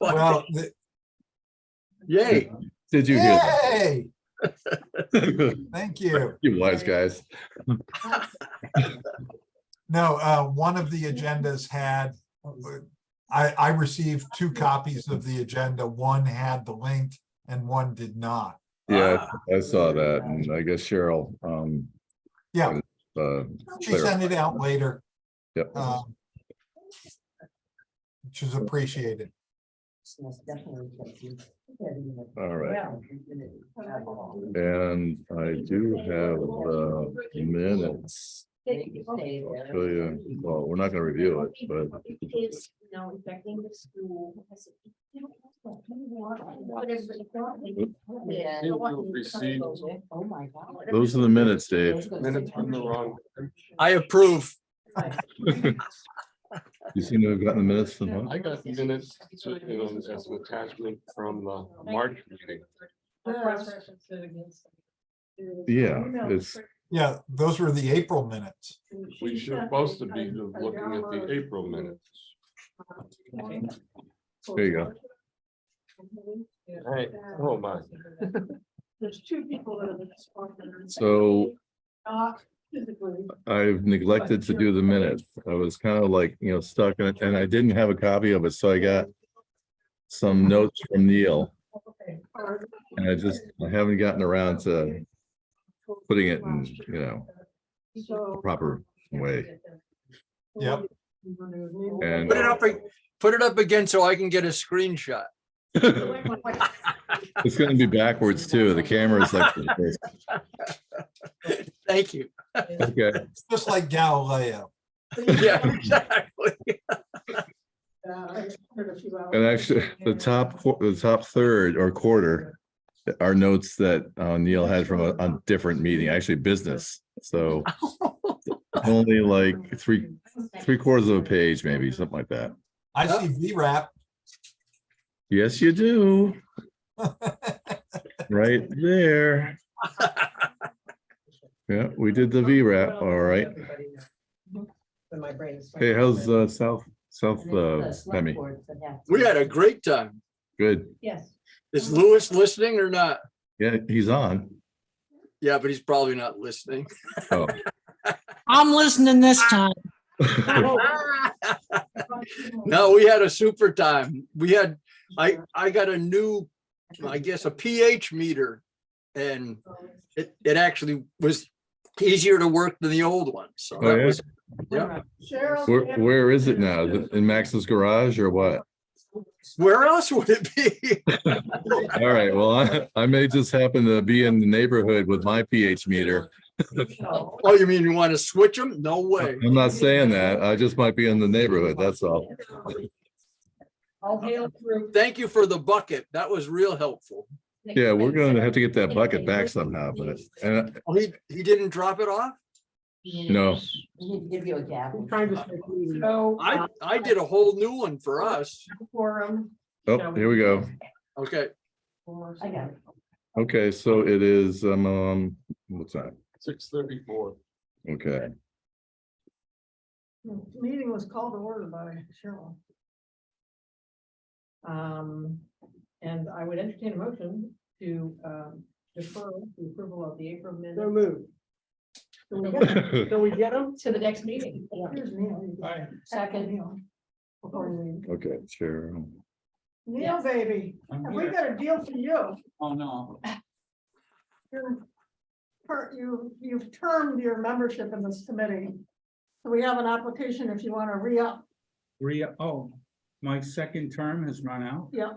Well, Yay. Did you hear that? yay! Thank you. You wise guys. No, one of the agendas had, I received 2 copies of the agenda. One had the link and one did not. Yeah, I saw that, and I guess Cheryl. Yeah, she Clear. sent it out later. Yep. Which is appreciated. All right. And I do have the minutes. Show you. Well, we're not gonna review it, but those are the minutes, Dave. Minutes from the wrong. I approve. You seem to have gotten the minutes from that? I got minutes, as an attachment from the March meeting. Yeah, it's, Yeah, those were the April minutes. We should supposed to be looking at the April minutes. there you go. Hey, oh my. There's 2 people that are. So Not physically. I've neglected to do the minutes. I was kind of like, stuck in it, and I didn't have a copy of it, so I got some notes from Neil, and I haven't gotten around to putting it in, proper way. Yep. And Put it up again so I can get a screenshot. it's going to be backwards too. The camera is like this. Thank you. Okay. It's just like Galileo. Yeah, exactly. And actually, the top third or quarter are notes that Neil had from a different meeting, actually business. So only like three quarters of a page, maybe something like that. I see VRAP. Yes, you do. Right there. Yeah, we did the VRAP. All right. Hey, how's South Hemi? We had a great time. Good. Yes. Is Lewis listening or not? Yeah, he's on. Yeah, but he's probably not listening. Oh. I'm listening this time. No, we had a super time. I got a new, I guess, a pH meter, and it actually was easier to work than the old one. So Oh, that yeah? was, yeah. Where is it now? Is it in Max's garage or what? Where else would it be? All right, well, I may just happen to be in the neighborhood with my pH meter. Oh, you mean you want to switch them? No way. I'm not saying that. I just might be in the neighborhood, that's all. All hail through. Thank you for the bucket. That was real helpful. Yeah, we're gonna have to get that bucket back somehow, but, and, Oh, he didn't drop it off? no, Give you a gap. So. I did a whole new one for us. Forum. oh, here we go. Okay. I got it. Okay, so it is, what's that? 6:34. Okay, Meeting was called to order by Cheryl. And I would entertain a motion to defer the approval of the April minutes. So moved. So we get them to the next meeting. Here's Neil. Second. Before we leave. okay, sure. Neil, baby, we got a deal for you. Oh, no. You've termed your membership in this committee. So we have an application if you want to re-up. Oh, my second term has run out? Yeah.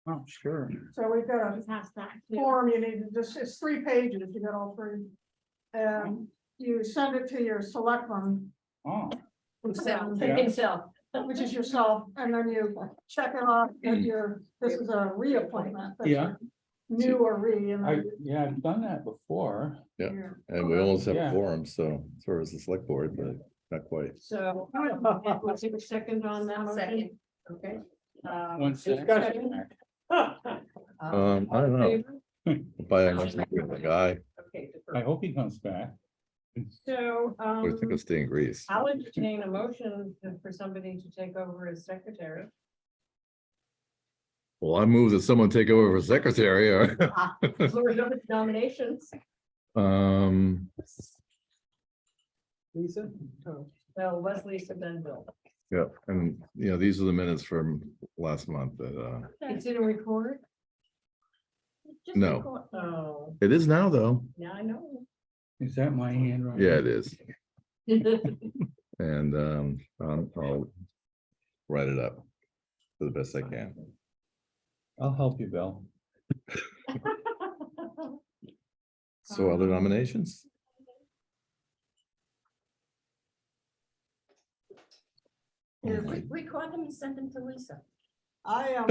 Oh, sure. So we've got a form you need to just, it's 3 pages, you got all 3. And you send it to your selectman. Oh, Himself, which is yourself, and then you check it off that this is a reappointment. that yeah, you're New or re, and then yeah, I've done that before. Yeah, and we almost have a Yeah. quorum, so as far as the select board, but not quite. so. Let's take a second on that motion. Second. Okay. One second. Discussion. I don't know. By the guy, Okay, I hope he comes back. so, I think it's staying Greece. I'll entertain a motion for somebody to take over as secretary. Well, I move that someone take over for secretary or, Floor is open to nominations. Lisa? Oh, So Leslie, so then Bill. yeah, and these are the minutes from last month that, It's in a record? no, Oh, it is now though. now I know. Is that my handwriting? Yeah, it is. And, I'll write it up for the best I can. I'll help you, Bill. So other nominations? Record them and send them to Lisa. I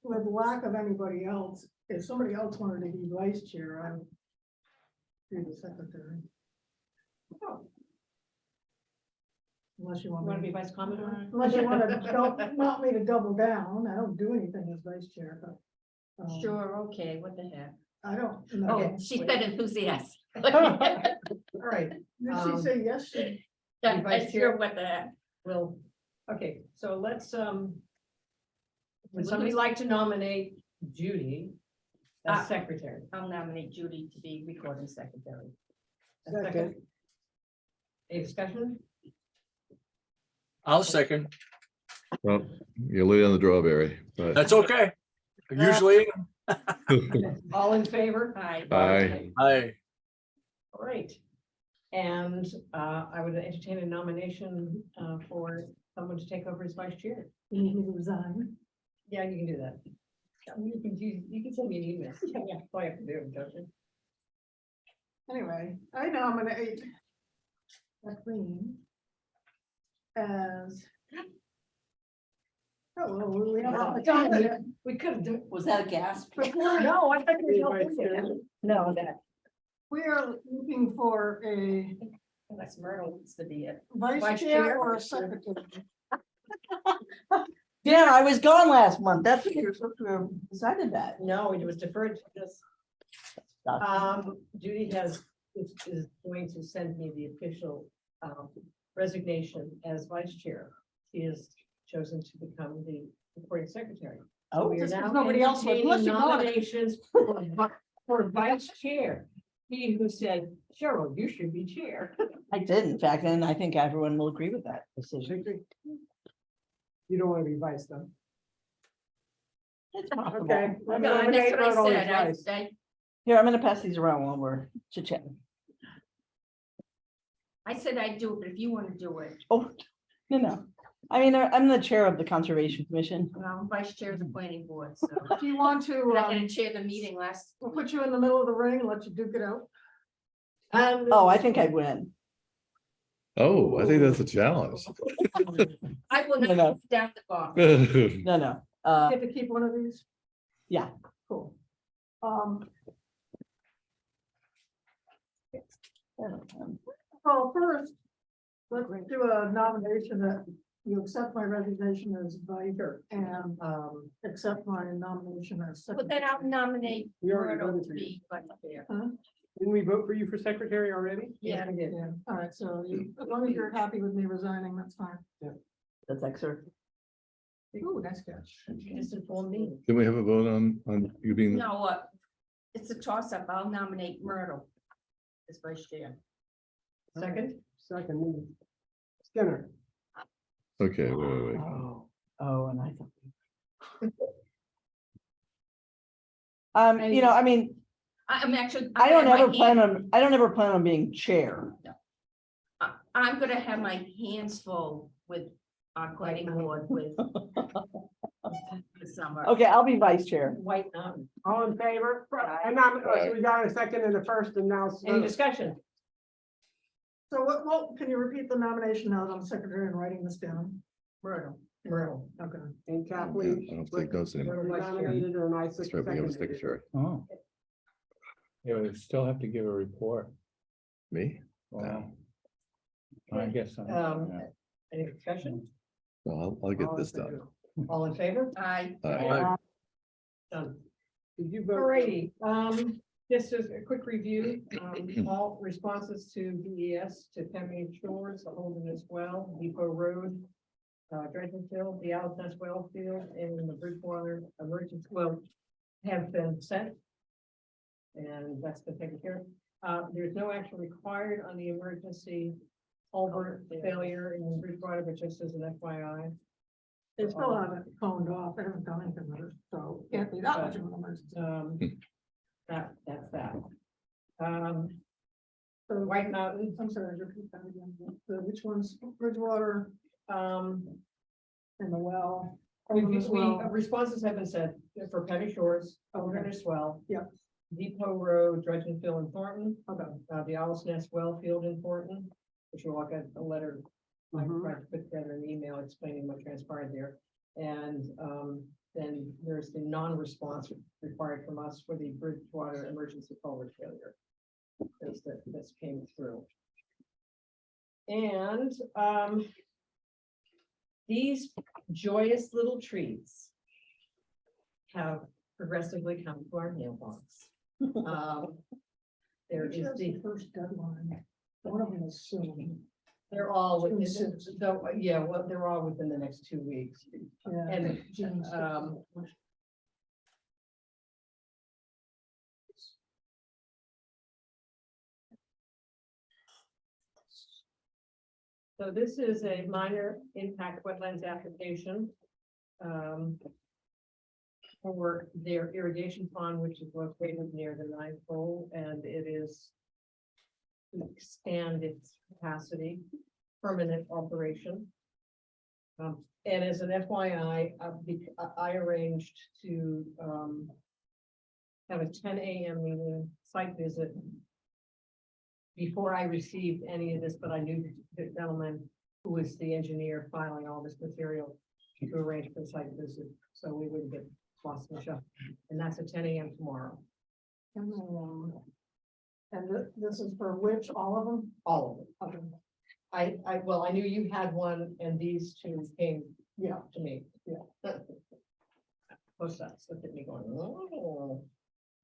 with lack of anybody else, if somebody else wanted to be vice chair, I would be the secretary. Unless you want Want to be me, vice commodore? unless you want to, want me to double down, I don't do anything as vice chair, but. Sure, okay, what the heck? I don't. know. Oh, she said enthusiastic. All right, did she Um, say yes? She- Yeah, vice I'm chair? sure what the heck. Well, okay, so let's, would somebody like to nominate Judy as secretary? I'll nominate Judy to be recording secretary. A second. Any discussion? I'll second. Well, you're late on the drawberry, but. That's okay. Usually, All in favor? Hi. I, All right. And I would entertain a nomination for someone to take over as vice chair. You need me to resign. Yeah, you can do that. You can send me an email. Yeah, that's all I have to do, don't you? Anyway, I nominate Kathleen as. Oh, well, we have a lot of time yet. We could have done. Was that a gasp? No, I thought you were Vice chair. helping. No, that. We are looking for a Unless Myrtle wants to be it. vice Vice chair chair? or a secretary. Yeah, I was gone last month. That's what you're supposed to have decided that. No, it was deferred to this. Judy is going to send me the official resignation as vice chair. She has chosen to become the recording secretary. So Oh, we are just 'cause now nobody else would. entertaining Unless you want it. nominations for vice chair. He who said, Cheryl, you should be chair. I did, in fact, and I think everyone will agree with that decision. You don't want to be vice though. It's possible. Okay. I That's know, what that's what I Myrtle is said. vice. Here, I'm gonna pass these around while we're chit-chatting. I said I'd do it, but if you want to do it, Oh, no. I mean, I'm the chair of the Conservation Commission. well, I'm vice chair of the planning board, so. Do you want to, But I had to chair the meeting last. we'll put you in the middle of the ring and let you duke it out? Oh, I think I'd win. Oh, I think that's a challenge. I will No, no. not put down the bar. No. Get to keep one of these? Yeah. Cool. Well, first, let's do a nomination that you accept my resignation as vice and accept my nomination as But then secretary. I'll nominate We already Myrtle voted to for you. be vice chair. Didn't we vote for you for secretary already? Yeah. I did. Yeah, all right, so you, as long as you're happy with me resigning, that's fine. That's excellent. Ooh, nice catch. Just inform me. Did we have a vote on you being, No, it's a toss up. I'll nominate Myrtle as vice chair. Second, Second. Skinner. okay, wait. And I thought. I mean, I'm actually. I don't have ever my plan hand- on being chair. I'm gonna have my hands full with our planning board with. The summer. Okay, I'll be vice chair. White Mountain. All in favor? And Aye. we got a second and a first and now. Any discussion? So what, can you repeat the nomination now that I'm secretary and writing this down? Myrtle. Okay. And I don't take notes anymore. Nominated and I That's right, we have a secretary. Oh. Yeah, we still have to give a report. Me? Wow. I guess. Any discussion? Well, I'll get this done. All in favor? I, Done. Did you Alrighty, just as a quick review, all responses to DES, to Pemmy Shores, the Holden as well, Depot Road. Dredging Field, the Owl's Nest well field, and the Bridgewater emergency well have been sent. And that's been taken care of. There's no action required on the emergency culvert failure in Bridgewater, but just as an FYI. They still haven't phoned off, they haven't done anything with it, so can't be that much of an emergency. That's that. So White Mountain, I'm sorry, repeat that again. Which one's Bridgewater um, and the well? responses have been sent for Petty Shores, Wilderness Well. Yeah. Depot Road, Dredging Field in Thornton, Okay, the Owl's Nest well field in Thornton, which you all got a letter. I tried to put together an email explaining what transpired there. And then there's the non-response required from us for the Bridgewater emergency culvert failure. This came through. And these joyous little trees have progressively come to our mailbox. There which is is the, the first deadline. One of them is soon. they're all within, June 6th. so, yeah, well, they're all within the next 2 weeks. Yeah, And, June 6th. So this is a minor impact wetlands application. For their irrigation pond, which is located near the ninth hole, and it is to expand its capacity, permanent operation. And as an FYI, I arranged to have a 10 a.m. meeting site visit before I received any of this, but I knew the gentleman who was the engineer filing all this material to arrange for the site visit, so we wouldn't get lost in the show. And that's at 10 a.m. tomorrow, And this is for which, all of them? all of them. Okay. Well, I knew you had one, and these two came Yeah, to me. Yeah. Post that, looked at me going, oh.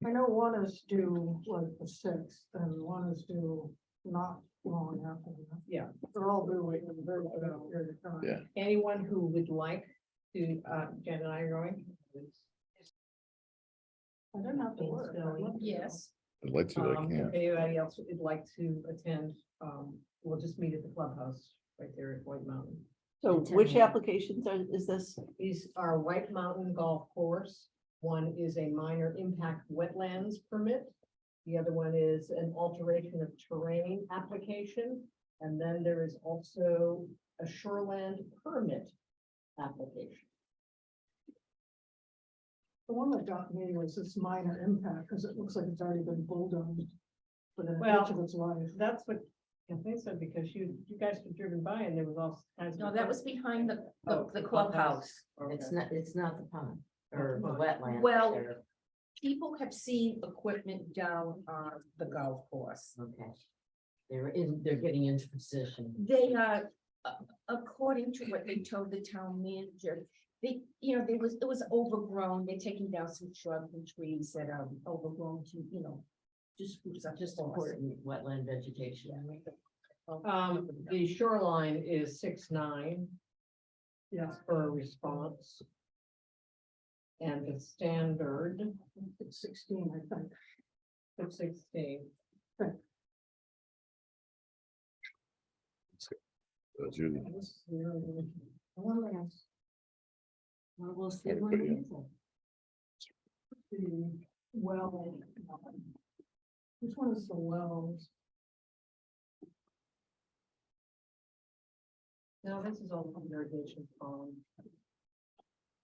I know one is due like the 6th and one is due not long after that. Yeah. They're all due like in a very short period of time. Yeah. Anyone who would like to, Jen and I are going. I don't have to work. Yes. I'd like to, I If can't. anybody else would like to attend, we'll just meet at the clubhouse right there at White Mountain. So which applications is this? These are White Mountain Golf Course. One is a minor impact wetlands permit. The other one is an alteration of terrain application. And then there is also a shoreland permit application. The one that got me was this minor impact, because it looks like it's already been bulldozed. But in Well, much of its life. That's what Kathleen said, because you guys were driven by and there was all kinds of. No, that was behind the Oh, the clubhouse. Okay. It's not the pond or the wetland. Well- They're- People have seen equipment down on the golf course. Okay. They're getting into position. They are, according to what they told the town manager, they, it was overgrown. They're taking down some shrubs and trees that are overgrown to, just spruce up. Just the course. important wetland vegetation. The shoreline is 6'9" Yeah, per response. And the standard it's 16, I think. is 16. Judy. This is really- Well, we'll see. Yeah, when pretty it good. is. The well. Which one is the wells? No, this is all from irrigation pond.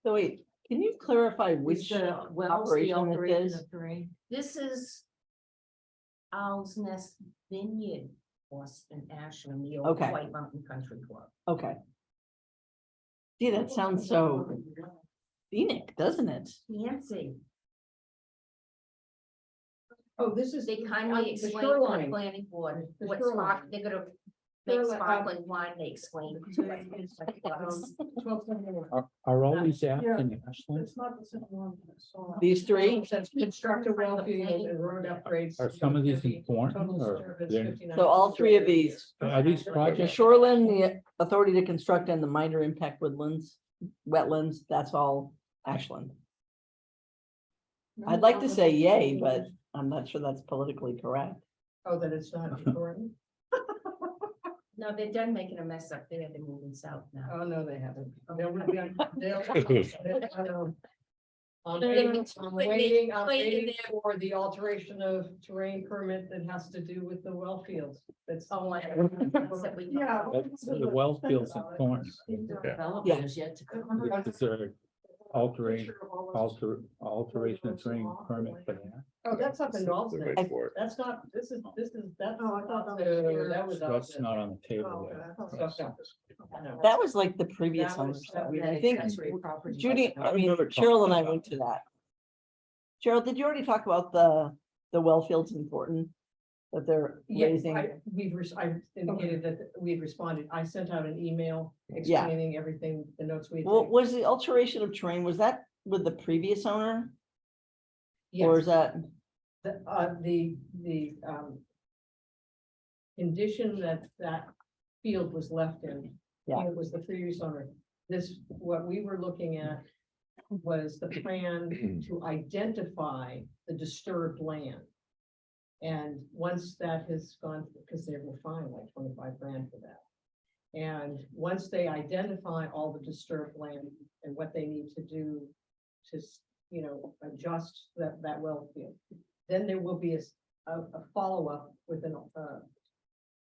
So wait, can you clarify Is which the wells the operation it alteration is? of terrain? This is Owl's Nest Vineyard, Boston, Ashland, the old Okay. White Mountain Country Club. Okay. Gee, that sounds so scenic, doesn't it? Fancy. Oh, this is. They the kindly explained to the shoreline. planning board The what shoreline. they're gonna make Shoreline, sparkling wine, they explained. to us. Is, 1271. Are all That these out Yeah. in Ashland? It's not the same one. that I saw. These three? It says construct a well field and road upgrades. Are some of these 50, important total or disturbance they're- 59. So all three of these, Are these the projects? shoreline, the authority to construct and the minor impact woodlands, wetlands, that's all Ashland. I'd like to say yay, but I'm not sure that's politically correct. Oh, that it's not important? No, they're done making a mess up there. They're moving south now. Oh, no, they haven't. They'll- I'm They're waiting, waiting I'm waiting waiting there. for the alteration of terrain permit that has to do with the well fields. That's. Oh, I. Yeah. That's the well fields in Thornton. Developers yet to come. Is there alteration of terrain permit for that? Oh, that's up in They're Dalton. waiting for it. That's not, this is, that's. Oh, I thought that was No, here. that was. That's out not on the Oh, table okay, yet. I thought there. that was- No. That was like the previous That was- owners. that was I think Accessory property. Judy, I mean, Another Cheryl and I comment. went to that. Cheryl, did you already talk about the well fields in Thornton? That they're Yes, raising? I indicated that we had responded. I sent out an email Yeah. explaining everything, the notes we. had Well, taken. was the alteration of terrain, was that with the previous owner? Or Yes. is that, The condition that field was left in. Yeah. It was the previous owner. This, what we were looking at was the plan to identify the disturbed land. And once that has gone, because they will fine like 25 grand for that. And once they identify all the disturbed land and what they need to do to, adjust that well field, then there will be a follow-up with an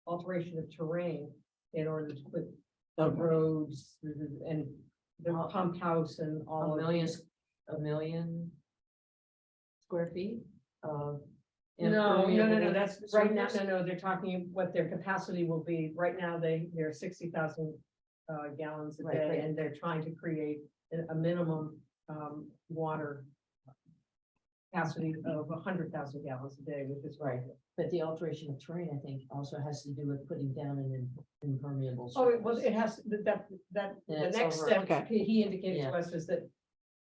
alteration of terrain in order to put the Okay. roads and the pump house and all. A of million, this. a million square feet of. No, impermeable that's right now, surface? no, they're talking what their capacity will be. Right now, they're 60,000 gallons a Right, day, right. and they're trying to create a minimum water capacity of 100,000 gallons a day, which is right. But the alteration of terrain, I think, also has to do with putting down an impermeable. Oh, it surface. has, the That's next over. step, Okay. he indicated Yeah. to us is that,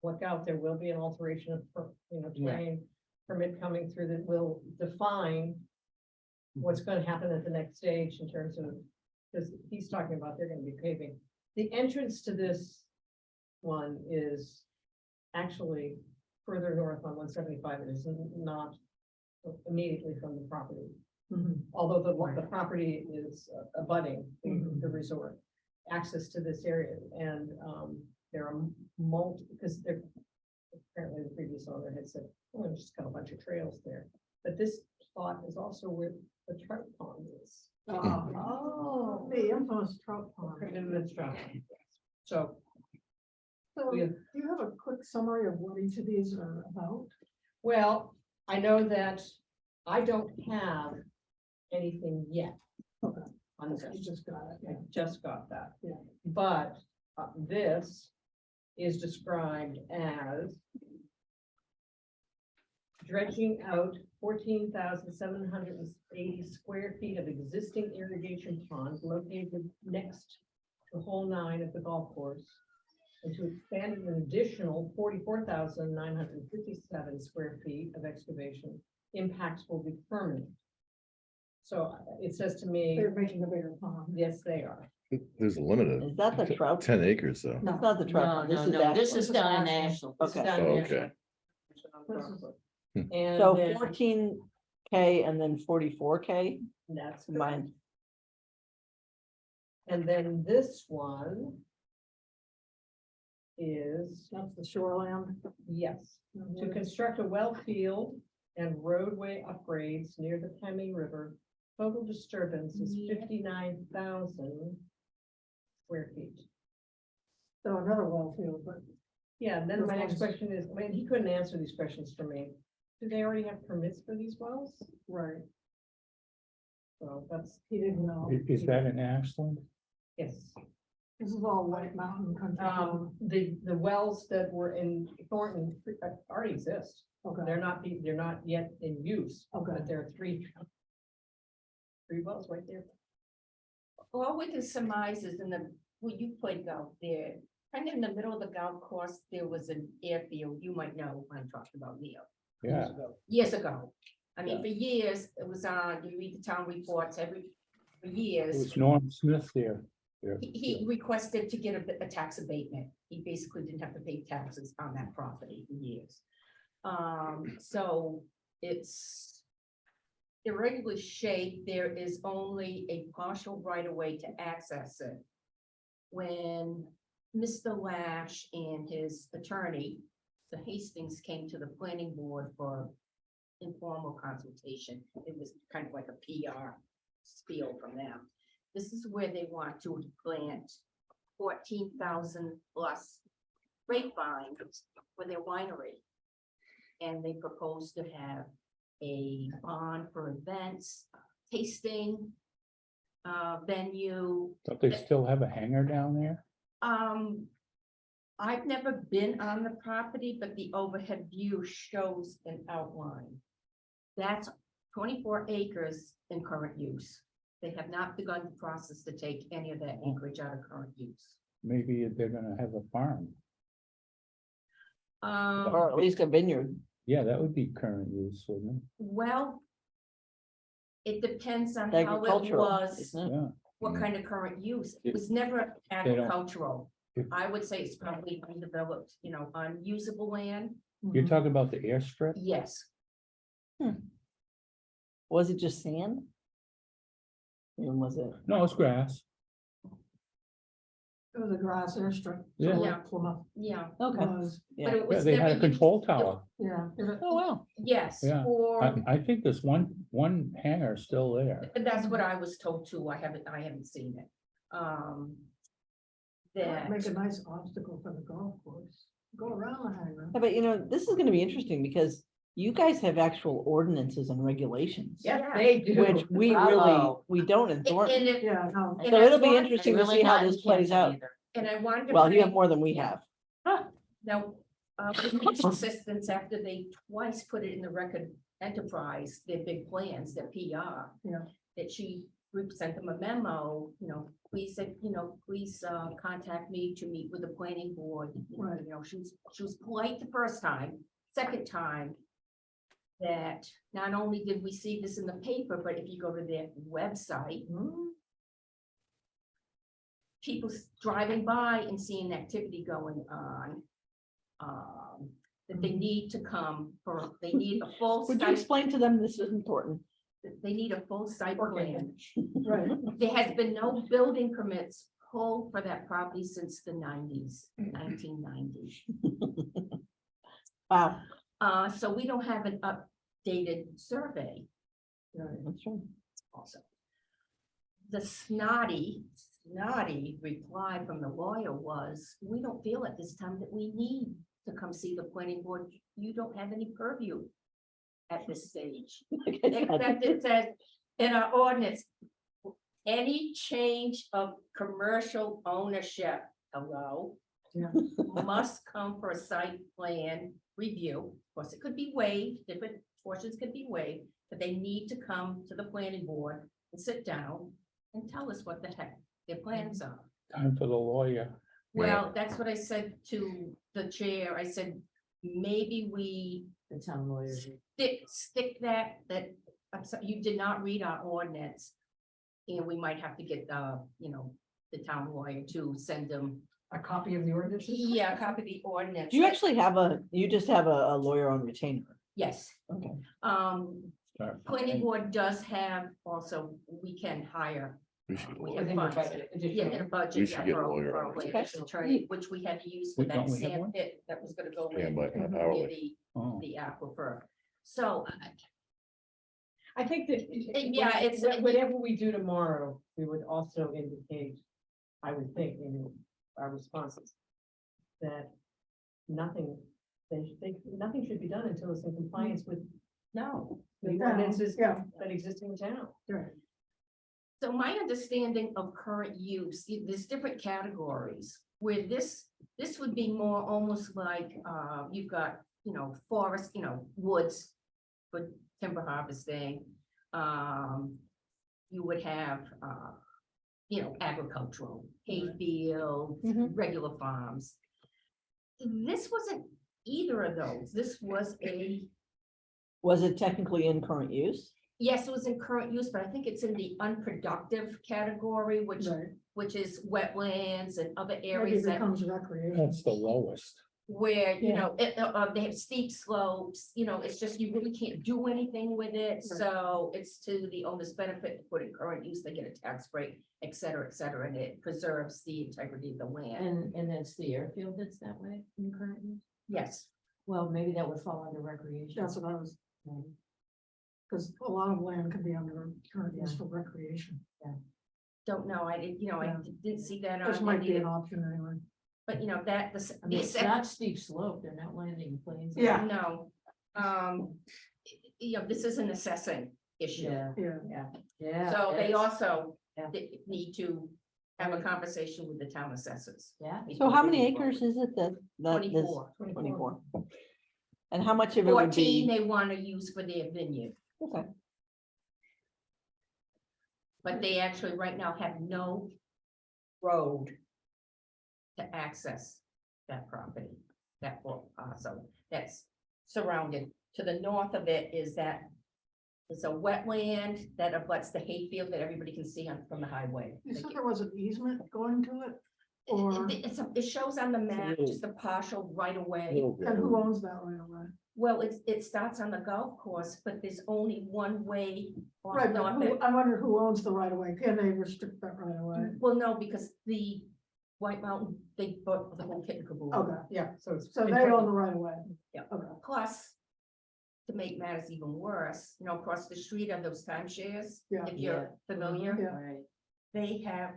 look out, there will be an alteration of, Yeah. terrain permit coming through that will define what's gonna happen at the next stage in terms of, because he's talking about they're gonna be paving. The entrance to this one is actually further north on 175. It is not immediately from the property. Although the property is abutting the resort, access to this area, and there are because they're apparently the previous owner had said, oh, we just got a bunch of trails there, but this plot is also where the trout pond is. Oh, the infamous trout pond. And it's trout. So, So, we do have- you have a quick summary of what each of these are about? well, I know that I don't have anything yet. Okay. On You this. just got it. I just got that. Yeah. But this is described as dredging out 14,780 square feet of existing irrigation pond located next to hole 9 of the golf course, and to expand an additional 44,957 square feet of excavation. Impacts will be permanent. So it says to me, They're making a bigger pond. yes, they are. There's a limit is that the of trout? 10 acres though. That's not the trout. No, pond, no, no, this is Ashland. down in Ashland. This is Okay. down Oh, in okay. Ashland. This And So then 14K and then 44K that's combined. correct. And then this one is, That's the shoreland. yes, to construct a well field and roadway upgrades near the Pemmy River. Total disturbance is Yeah. 59,000 square feet. So another well field, but Yeah, and then This my next one's- question is, I mean, he couldn't answer these questions for me. Do they already have permits for these wells? right, So that's, he didn't know. Is that in Ashland? yes. This is all White Mountain Country. Club. The wells that were in Thornton already exist. Okay, They're not yet in use, okay. but there are three wells right there. All we can surmise is when you put out there, Kind of in the middle of the golf course, there was an airfield, you might know what I'm talking about, Neil. Yeah, Years ago. I mean, for years, it was on, you read the town reports for it years. was Norm Smith there. He requested to get a tax abatement. He basically didn't have to pay taxes on that property for years. So it's irregularly shaped. There is only a partial right of way to access it. When Mr. Lash and his attorney, the Hastings, came to the planning board for informal consultation, it was kind of like a PR spiel from them. This is where they want to plant 14,000 plus grapevines for their winery. And they propose to have a bond for events, tasting, venue. Don't they still have a hangar down there? I've never been on the property, but the overhead view shows an outline. That's 24 acres in current use. They have not begun the process to take any of that acreage out of current use. Maybe they're gonna have a farm. Or at least a vineyard. Yeah, that would be current use, wouldn't it? Well, it depends on how it Agricultural, was, isn't it? Yeah. what kind of current use. It If was never they don't- agricultural. if- I would say it's probably undeveloped, unusable land. You're talking about the airstrip? Yes, Was it just sand? Or was it? No, it's grass. It was a grass airstrip. Yeah. So Yeah. Plymouth yeah, Okay, was, but yeah. it Yeah, was they had never a used- control tower. yeah. Oh, wow. Yes, Yeah. or I think there's one hangar still there. that's what I was told too. I haven't seen it. Make a That, nice obstacle for the golf course. Go around the hangar. Yeah, but this is gonna be interesting because you guys have actual ordinances and regulations. Yeah. They do. Which we we don't in Thornton. and it, Yeah, no. and So I it'll be want- interesting to see how this plays out. And I wanted to. Well, you have bring- more than we have. Now, with Nick's assistance, after they twice put it in the record enterprise, their big plans, their PR. Yeah. That she sent them a memo, please, please contact me to meet with the planning board. Right. She was polite the first time, second time. That not only did we see this in the paper, but if you go to their website. People driving by and seeing activity going on. That they need to come they need a full Would you site, explain to them this is important? they need a full site plan. Right. There has been no building permits pulled for that property since the 1990s. Wow. So we don't have an updated survey That's right. also. The snotty reply from the lawyer was, we don't feel at this time that we need to come see the planning board. You don't have any purview at this stage. Except it says in our ordinance, any change of commercial ownership, hello, Yeah. must come for a site plan review. Of course, it could be waived, different portions could be waived, but they need to come to the planning board and sit down and tell us what the heck their plans are. Time for the lawyer. Well, that's what I said to the chair. I said, maybe we The town lawyer. stick that, I'm sorry, you did not read our ordinance. And we might have to get the town lawyer to send them, A copy of the ordinance? a copy of the ordinance. Do you actually have you just have a lawyer on retainer? Yes, Okay. Start. planning board does have also, we can hire. We should get a We lawyer. have Within your funds. budget, Yeah, additional. in a budget. We should get a for lawyer for on it. licensed attorney, which we had to use for Wait, that don't we have sand one? pit that was gonna go Yeah, in but near hourly. Oh. the aquifer. So, I think that. Yeah, it's- Whatever we do tomorrow, we would also indicate, I would think, in our responses. That nothing, nothing should be done until it's in compliance with no. the Yeah, ordinances yeah. that exist in town. Right. So my understanding of current use, there's different categories where this would be more almost like, you've got, forest, woods for timber harvesting. You would have, agricultural, hay fields, Mhm. regular farms. This wasn't either of those. This was Was it technically in current use? yes, it was in current use, but I think it's in the unproductive category, which is wetlands and other Maybe areas it that becomes recreation. That's the lowest. where, Yeah. they have steep slopes, it's just, you really can't do anything with it, so it's to the owner's benefit to put in current use, they get a tax break, et cetera, and it preserves the integrity of the land. And that's the airfield that's that way in current use? Yes, Well, maybe that would fall under recreation. That's what I was, Maybe. because a lot of land can be under current use for recreation. don't know, I didn't, I Yeah. didn't see that This on might be any, an option anyway. but that, the. I mean, it's not steep slope, they're not landing planes. Yeah. No, this is an assessing issue. Yeah, Yeah. yeah. So they that's- also Yeah. need to have a conversation with the town assessors. Yeah. So how many acres is it that? 24. 24. And how much of it would 14 be? they want to use for their vineyard, Okay. but they actually right now have no road to access that property, that parcel that's surrounded. To the north of it is that it's a wetland that abuts the hayfield that everybody can see from the highway. You said there was an easement going to it, or, It shows on the map, just a partial right away. and who owns that right away? Well, it starts on the golf course, but there's only one way. on Right, but north who, end. I wonder who owns the right of way, can they restrict that right of way? Well, no, because the White Mountain, they bought the whole kit and caboodle. Okay, yeah, So it's. so they own the right of way. Yeah. Okay, Plus, to make matters even worse, across the street are those timeshares, yeah, if you're familiar, Yeah. Right. they have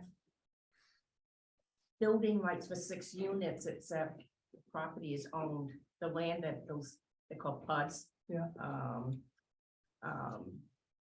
building rights for 6 units, except the property is owned, the land that those, they're called PUDs. Yeah.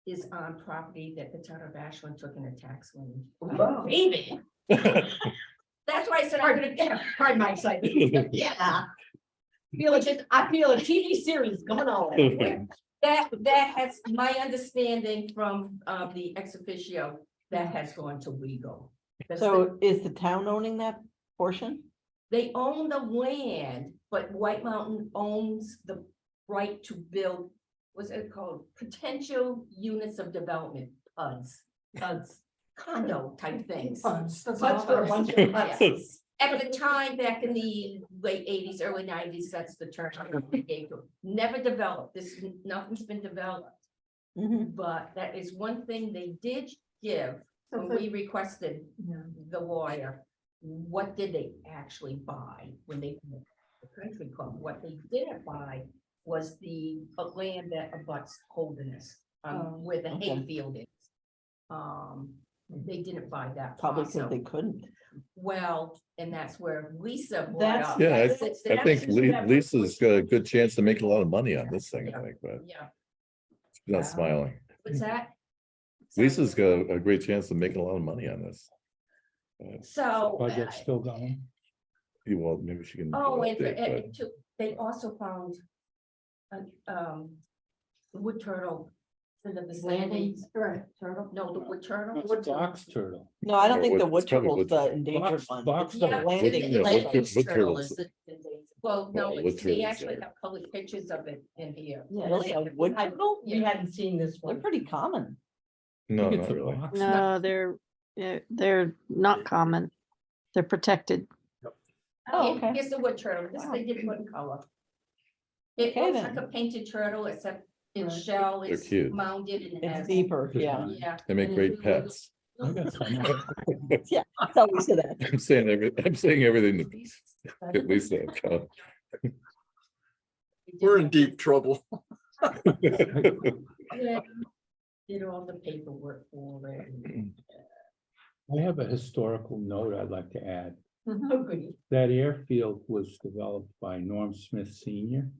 Is on property that the town of Ashland took in a tax lien. Wow. Baby. That's why I said I'm gonna, pardon my excitement. Yeah. I feel a TV series going on. That has my understanding from the ex officio, that has gone to legal. That's the- So is the town owning that portion? They own the land, but White Mountain owns the right to build, what's it called? Potential units of development, PUDs, condo type things. Funds, that's Funds for a bunch of That's PUDs. At the time, back in the late 80s, early 90s, that's the term they gave to it. Never developed, nothing's been developed, Mhm. but that is one thing they did give when we requested Yeah. the lawyer. What did they actually buy when they, the country club, what they didn't buy was the land that abuts Holderness, where the okay. hayfield is. They didn't buy that. Probably because parcel. they couldn't. Well, and that's where Lisa brought That's- up. Yeah, that's- I think that's- Lisa's got a good chance to make a lot of money on this thing, I think, but Yeah, she's not smiling. what's that? Lisa's got a great chance of making a lot of money on this. So. Project's still going. Well, maybe she can. Oh, and update, they also found a wood turtle. In the vicinity. Right, Turtle, no, the wood turtle. What's box turtle? No, I don't Or think the what- wood it's probably turtle's wood the endangered one. Box It's the turtle. landing. Yeah, place. wood turtles. Well, no, Well, wood they turtles actually are- have public pictures of it in here. Yeah, Really, a wood I- turtle? We hadn't seen this They're one. pretty common. No, It's not a really. box. No, they're not common. They're protected. Oh, okay. Here's the wood turtle, this they did one color. It Okay, looks like then. a painted turtle, except its Right. shell They're is cute. mounded and It's has. deeper, yeah. Yeah. They make and great it's- pets. I got some. That's how we say that. I'm saying everything that Lisa. had. We're in deep trouble. Yeah, did all the paperwork for it. I have a historical note I'd like to add. Oh, goody. That airfield was developed by Norm Smith Senior.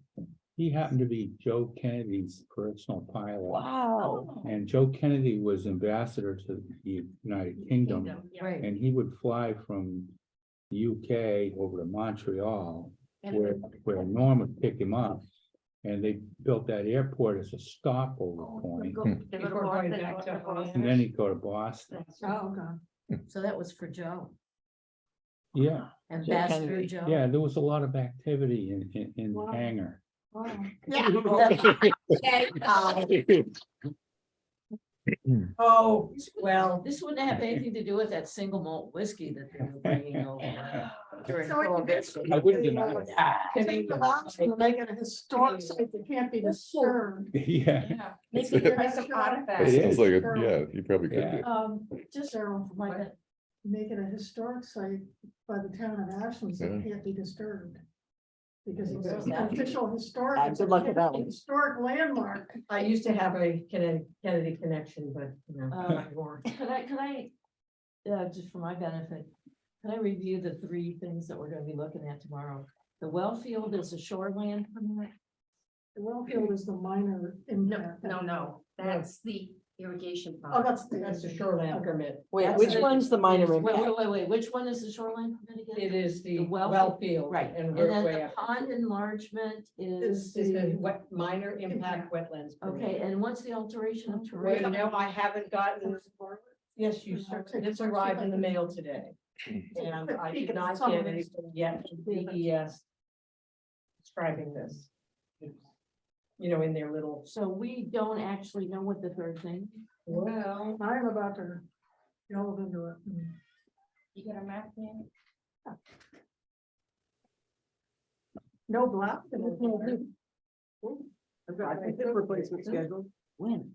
He happened to be Joe Kennedy's personal pilot. Wow. And Joe Kennedy was ambassador to the United Kingdom. Yeah. Right. And he would fly from the UK over to Montreal, And- where Norm would pick him up. And they built that airport as a stopover Oh, point. they go to Before going Boston, back to go to Boston. And then he'd go to Boston. oh, okay. So that was for Joe, Yeah, Ambassador Kennedy. Joe. yeah, there was a lot of activity in Wow. Hangar. Wow. Oh, well, This wouldn't have anything to do with that single malt whiskey that they were bringing over during So it Prohibition. I wouldn't deny it. Take the box and make it a historic site that can't be disturbed. Yeah, Yeah. Maybe there are some It artifacts. It sounds is. like, yeah, you probably could Yeah. do. Just Cheryl, make it a historic site by the town of Ashland that Yeah. can't be disturbed. Because it's Where's an that? official historic. Good luck with that one. Historic landmark. I used to have a Kennedy connection, but, you know, not anymore. Could I, just for my benefit, could I review the three things that we're gonna be looking at tomorrow? The well field is a shoreland permit. The well field is the minor No, impact. no, that's the irrigation. Oh, pond. that's the shoreline permit. Wait, That's which the- one's the minor Wait, impact? wait, which one is the shoreline permit again? It is the The well well field. Right, And and we're then way the up. pond enlargement is, Is the wet, minor impact wetlands. permit. okay, and what's the alteration of Well, terrain? no, I haven't gotten, yes, you certainly, this arrived in the mail today. And I did not get anything yet from DES describing this. You know, in their little, So we don't actually know what the third thing. well, I'm about to delve into it. You got a map there? No black. I've got a hip replacement scheduled When?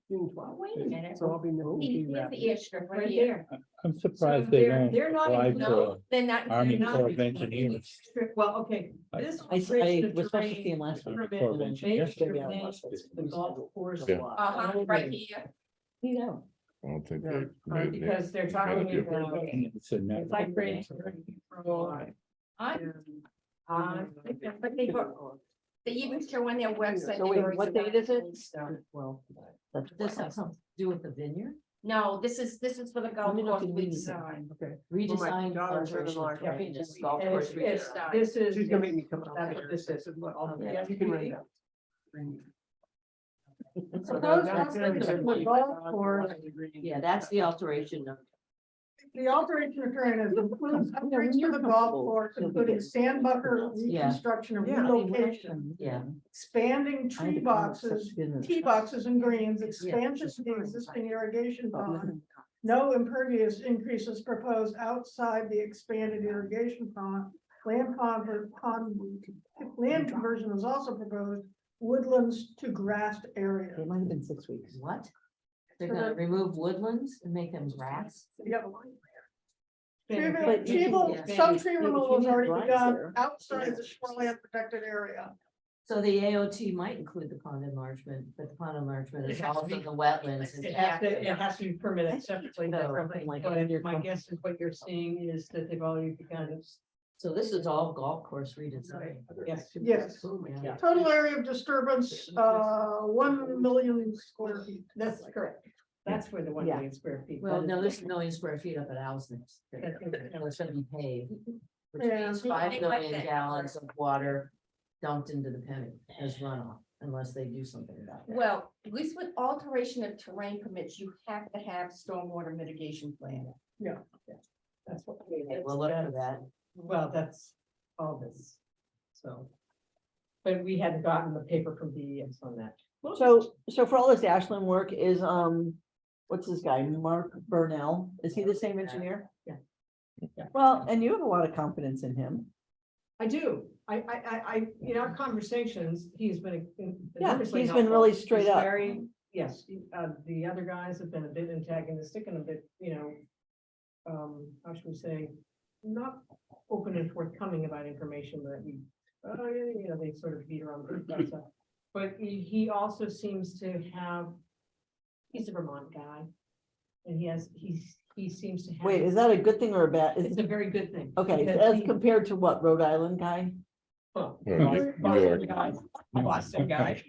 June 12th. Wait a minute. So I'll be. Here's the airstrip right here. I'm surprised they don't They're not apply even- for They're not. Army they're not- Corps of Engineers. Well, okay, I- this. I was supposed to see him last week. Army Corps of Engineers. Basically, the golf course Yeah. lot. Uh-huh, right here. You know. I don't think Yeah, they made it. Because they're Gotta talking give her- about. And it's a net- Like grades for control. I, but they even show on their website. So they wait, were what date is it? Well, That's This has something to do with the vineyard? No, this is for the golf me look course in meetings. design. okay. Redesigned daughter's alteration of in-law. terrain, just golf And course it's- redesign. This is. She's gonna make me come That's out what there. this is. Okay. Yeah, you can read that. Proposed alteration of the golf course. Yeah, that's the alteration of, The alteration of terrain is includes upgrades to the golf course, including sand bunker reconstruction and Yeah. relocation, yeah, expanding tree boxes, tee boxes and greens, expansion to the existing irrigation pond. No impervious increases proposed outside the expanded irrigation pond. Land conversion is also proposed, woodlands to grassed areas. It might have been 6 weeks. what? They're gonna remove woodlands and make them grass? Yep. But Tree you removal- can- some tree you removal has can already drive begun there. outside the shoreline protected area. So the AOT might include the pond enlargement, but the pond enlargement is It has to also be- the wetlands. It has to be permitted separately. So, like, But my guess is what you're seeing is that they've already begun. So this is all golf course redesign. Yes. Yes. Yeah. Total area of disturbance, 1 million square feet. That's correct. That's where the 1 million square feet. Well, that no, is- there's 1 million square feet up at Alsnick's. And it's gonna be paved. Which Yeah. means 5 million gallons of water dumped into the Penny as runoff, unless they do something about that. Well, at least with alteration of terrain permits, you have to have stormwater mitigation plan. That's what. We'll look for that. Well, that's all this, so. But we hadn't gotten the paper from DES on that. So for all this Ashland work is, what's this guy, Mark Burnell? Is he the same engineer? Yeah. Yeah. Well, and you have a lot of confidence in him. I do, in our conversations, he's been. Yeah, enormously he's been helpful. really straight He's up. Very, yes, the other guys have been a bit antagonistic and a bit, how should we say, not open and forthcoming about information that we, they sort of beat around the bush. But he also seems to have, he's a Vermont guy. And he seems to have. Wait, is that a good thing or a bad? It's a very good thing. Okay, because as he- compared to what, Rhode Island guy? well, New Boston York. guy, Boston guy.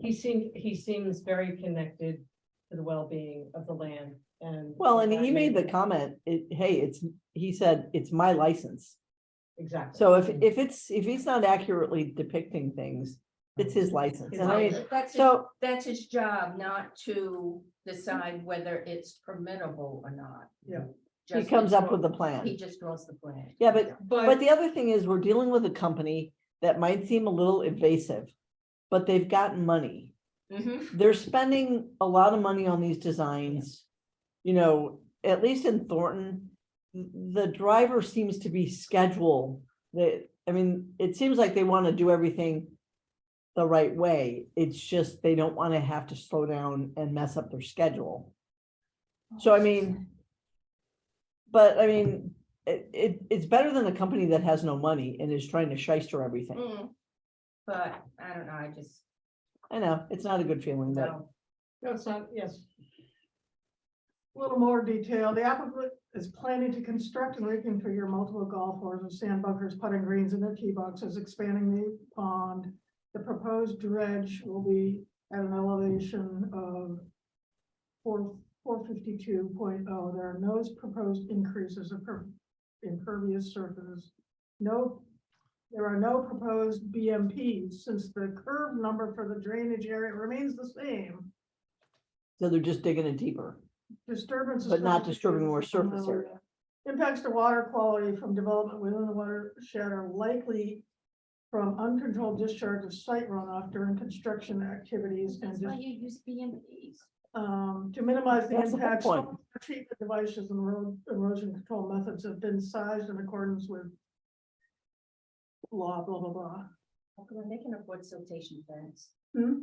He seems very connected to the well-being of the land and. Well, and he made the comment, he said, it's my license. Exactly. So if he's not accurately depicting things, It's his license. And I mean, That's his, so, that's his job, not to decide whether it's permittable or not. Yeah. he Just comes up with draw- the plan. He just draws the plan. Yeah, but the other thing is, we're dealing with a company that might seem a little invasive, but they've got money. Mhm. They're spending a lot of money on these designs. You know, at least in Thornton, the driver seems to be scheduled. I mean, it seems like they want to do everything the right way. It's just they don't want to have to slow down and mess up their schedule. So I mean, but I mean, it's better than a company that has no money and is trying to shyster everything. But I don't know, I just, I know, it's not a good feeling, but no. No, it's not, yes. A little more detail, the applicant is planning to construct and reconfigure multiple golf courses, sand bunkers, putting greens in their tee boxes, expanding the pond. The proposed dredge will be at an elevation of 452.0. There are no proposed increases of impervious surface. There are no proposed BMPs, since the curve number for the drainage area remains the same. so they're just digging it deeper. Disturbances. But not from- disturbing more surface area. Impacts to water quality from development within the watershed are likely from uncontrolled discharge of site runoff during construction activities and That's why just, you use BMPs. to minimize the That's the whole impact. point. stormwater treatment devices and erosion control methods have been sized in accordance with blah, blah, blah, blah. They can afford siltation fence. Hmm?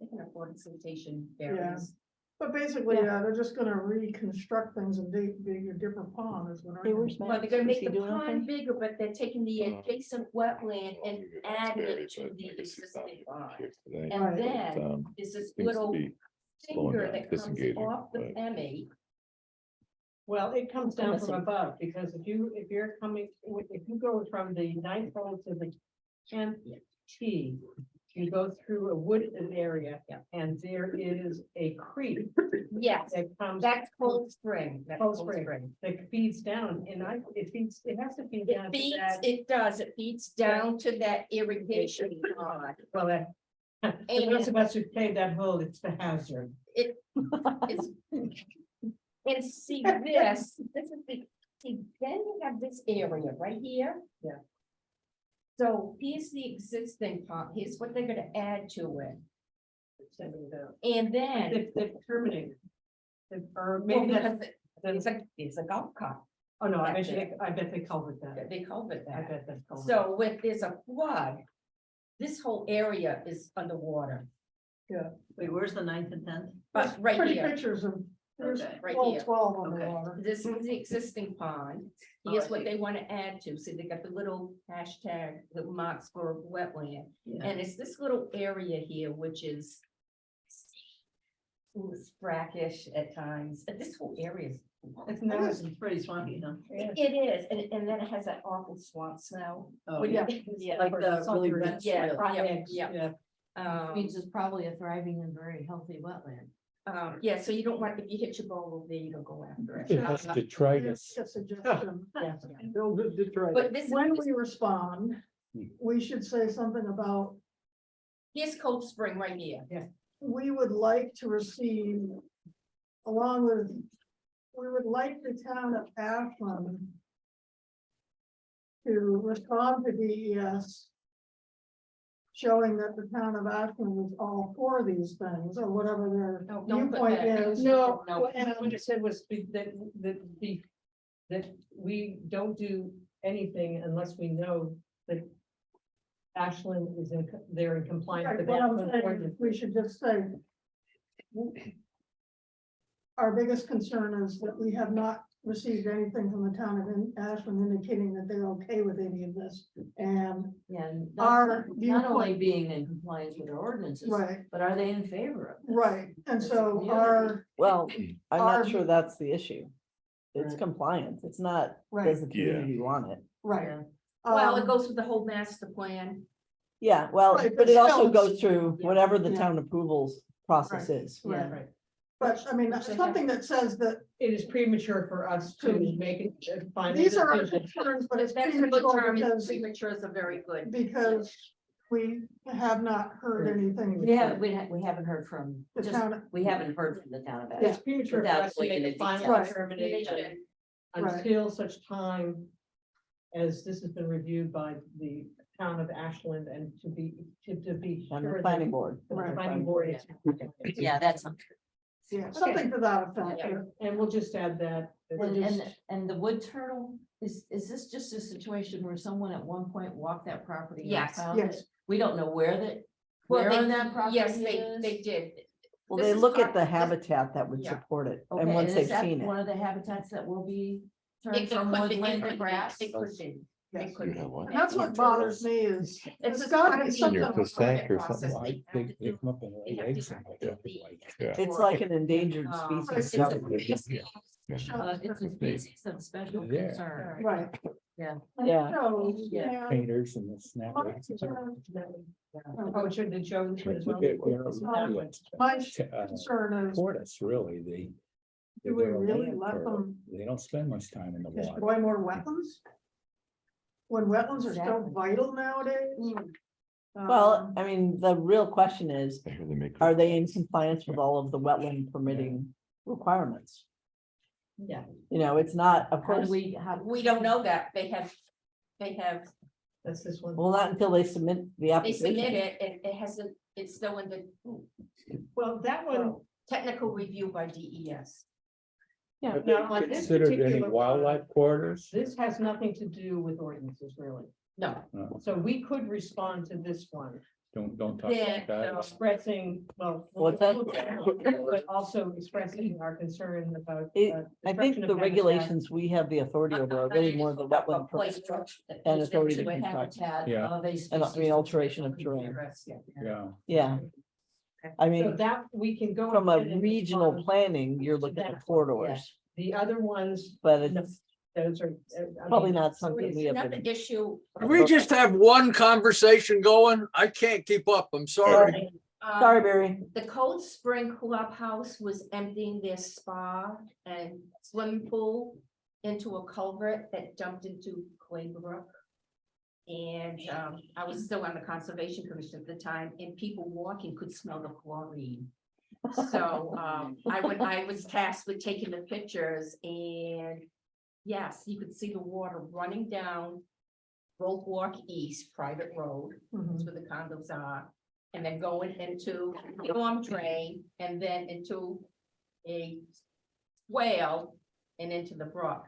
They can afford siltation Yeah. barriers. But basically, they're just gonna reconstruct things and dig a different pond is what I. Hey, where's Well, Matt? they're gonna Is make he the doing pond okay? bigger, but they're taking the adjacent wetland and adding it to the Maybe existing pond. today, And Right. then um, there's this seems to little be slowing finger down, that comes disengaging, off the but- Emmy. Well, it comes down from Listen. above, because if you're coming, if you go from the ninth hole to the 10th tee, you go through a wooded area, and there is a creek Yes, that comes. that's Cold Spring. That's Cold Spring. That feeds down, and it has to feed down It to feeds, that. it does, it feeds down to that irrigation pond. Well, for those of us who played that hole, it's the hazard. It's. And see this is the, see, then you have this area right here. Yeah. So here's the existing pond, here's what they're gonna add to it, Sending it out. and then. They've terminated. Or Well, maybe that's, because it's a golf cart, oh no, I that's bet they covered that. they called it I that. bet that's covered. So if there's a flood, this whole area is underwater, Wait, where's the 9th and 10th? but right Pretty here, pictures of, there's Okay, right all here. 12 on the Okay. water. this is the existing pond. Oh, Here's I what see. they wanna add to, so they got the little hashtag, the marks for wetland. Yeah. And it's this little area here, which is brackish at times, and this whole area is. It's pretty swampy, huh? It is, and then it has that awful swamp smell. Oh, When yeah. you- Yeah. Like the really red Yeah, soil. yeah. Means it's probably a thriving and very healthy wetland. Yeah, so you don't want, if you hit your ball over there, you don't go after it. It has detritus. A suggestion. But this, When we respond, we should say something about, here's Cold Spring right here. we would like to receive, along with, we would like the town of Ashland to respond to DES, showing that the town of Ashland is all for these things, or whatever their No, don't put viewpoint that. is. No, No. what I said was that we don't do anything unless we know that Ashland is they're in compliance Right, with what I'm Ashland saying, ordinance. we should just say. Our biggest concern is that we have not received anything from the town of Ashland indicating that they're okay with any of this. And, Yeah, and Our not only viewpoint- being in compliance with our ordinances, right, but are they in favor of this? right, and As a so community. our, Well, I'm Our- not sure that's the issue. It's Right. compliance. It's not, right, does the community want it? right. Yeah. Well, it Um, goes with the whole master plan. Yeah, well, Right, but but it also still, goes through whatever the Yeah. town approvals process is. Right. Right. But I mean, something that says that It is premature for us to make it a final these are our decision. concerns, but it's That's a good premature term, because, premature is a very good. because We have not heard anything. We haven't heard from, The just, town, we haven't heard from the town about It's it. premature for Without us to going make a into final details. determination Right. until such time as this has been reviewed by the town of Ashland and to be And sure the that planning board. the planning board is. Yeah, that's, yeah, something to that effect. Yeah. And we'll just add that. and the wood turtle, is this just a situation where someone at one point walked that property? and Yes. found it? Yes. We don't know where Well, where they- on that property Yes, it they is? did. Well, This they is look at part- the this- habitat that would Yeah. support it, Okay, and once is they've that seen one it. of the habitats that will be turned It from could be, woodland it to could grass? be, it could be. Yes. It could be. And that's what bothers me is. It's It's just gotta part be of the something. your permit tank or process. something. They They, have to they do- come up and they lay have eggs to in do my the- Yeah. It's like an endangered Um, species. it's- It's a species of special There. concern. Right. Yeah. Yeah. So, Yeah. yeah. Painters and the snap. My Oh, it should, did show this one as well. concern is, Tortoise, really, they. do we they're a really land let turtle. them They don't spend much time in the water. destroy more wetlands? When wetlands are so Exactly. vital nowadays? Well, Um, I mean, the real question is, I hear they make- are they in compliance with all of the wetland permitting requirements? Yeah. You know, it's not, of How do course, We don't know that. They have, That's this one. well, not until they submit the they application. submit it and it hasn't, it's still in the Well, that one, technical review by DES. Yeah. Have Now, they on this considered any particular one- wildlife corridors? this has nothing to do with ordinances, really. No, So we could respond to this one, Don't talk Yeah, about that. so- expressing, well. What's that? But also expressing our concern about. It- destruction I think of the habitat. regulations we have the authority over are really more the wetland Place permits that and goes authority to into it. construct. Yeah. Of a And I species mean, of alteration of special terrain. interest. Yeah. Yeah. I So mean, that we can go. from a ahead and regional respond. planning, you're looking at corridors, The other ones, but no, it's those are. I probably mean, not So something it's we have. another been- issue. Can we just have one conversation going? I can't keep up. I'm sorry. Sorry, Barry. The Cold Spring Clubhouse was emptying their spa and swimming pool into a culvert that dumped into Claybrook. And I was still on the Conservation Commission at the time, and people walking could smell the chlorine. So I was tasked with taking the pictures, and yes, you could see the water running down Road Walk East, private road. That's where the condos are, and then going into storm drain and then into a swale and into the brook.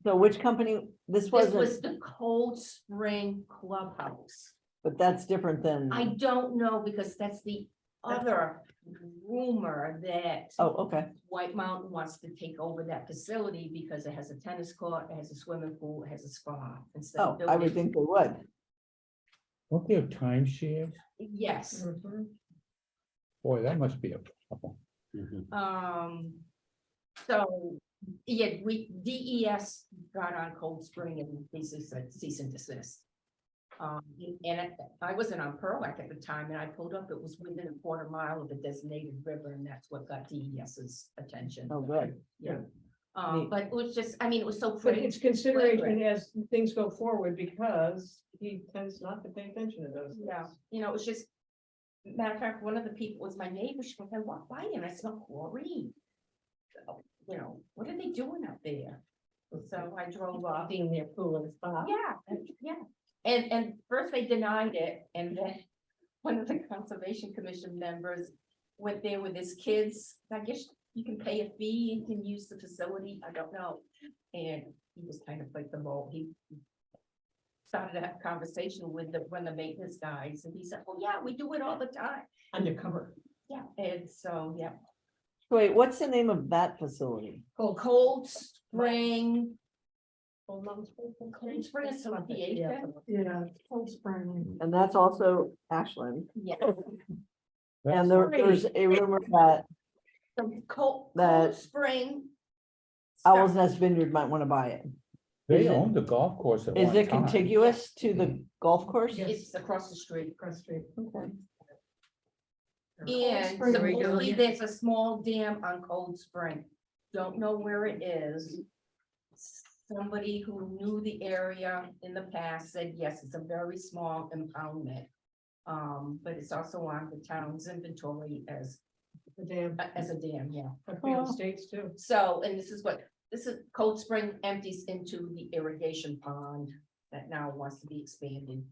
So which company, this This was wasn't, the Cold Spring Clubhouse. but that's different than, I don't know because that's the other rumor that oh, okay. White Mountain wants to take over that facility because it has a tennis court, it has a swimming pool, it has a spa. Instead of Oh, I would building- think they would. Don't they have timeshares? Yes. Boy, that must be a problem. So, yeah, DES got on Cold Spring and basically said cease and desist. And I wasn't on Prlac at the time and I pulled up, it was within a quarter mile of a designated river and that's what got DES's attention. Oh, good. Yeah. Neat. But it was just, I mean, it was so But pretty. it's consideration as things go forward because he tends not to pay attention to those. Yeah, things. you know, it was just, matter of fact, one of the people was my neighbor, she went, I walked by and I smelled chlorine. So, you know, what are they doing out there? So I drove off. Being their pool and spa. Yeah. And first they denied it, and then one of the Conservation Commission members went there with his kids. I guess you can pay a fee and can use the facility, I don't know. And he was kind of like the mole, he started a conversation with one of the maintenance guys, and he said, well, yeah, we do it all the time. Undercover. Yeah, and so, yeah, Wait, what's the name of that facility? Cold Spring. Cold Mountain Spring? Cold Spring is some Yeah. Yeah, Cold Spring. And that's also Ashland. Yeah. And there's a rumor that So Cold That- Spring. Owl's Nest Vineyard might want to buy it. They Is it- owned the golf course at Is one it time. contiguous to the golf course? It's across the street. Cross street. Okay. And Spring. supposedly there's a small dam on Cold Spring. Don't know where it is. somebody who knew the area in the past said, yes, it's a very small impoundment. But it's also on the town's inventory as The dam, a dam, yeah. for failed states too. So, and this is Cold Spring empties into the irrigation pond that now wants to be expanded.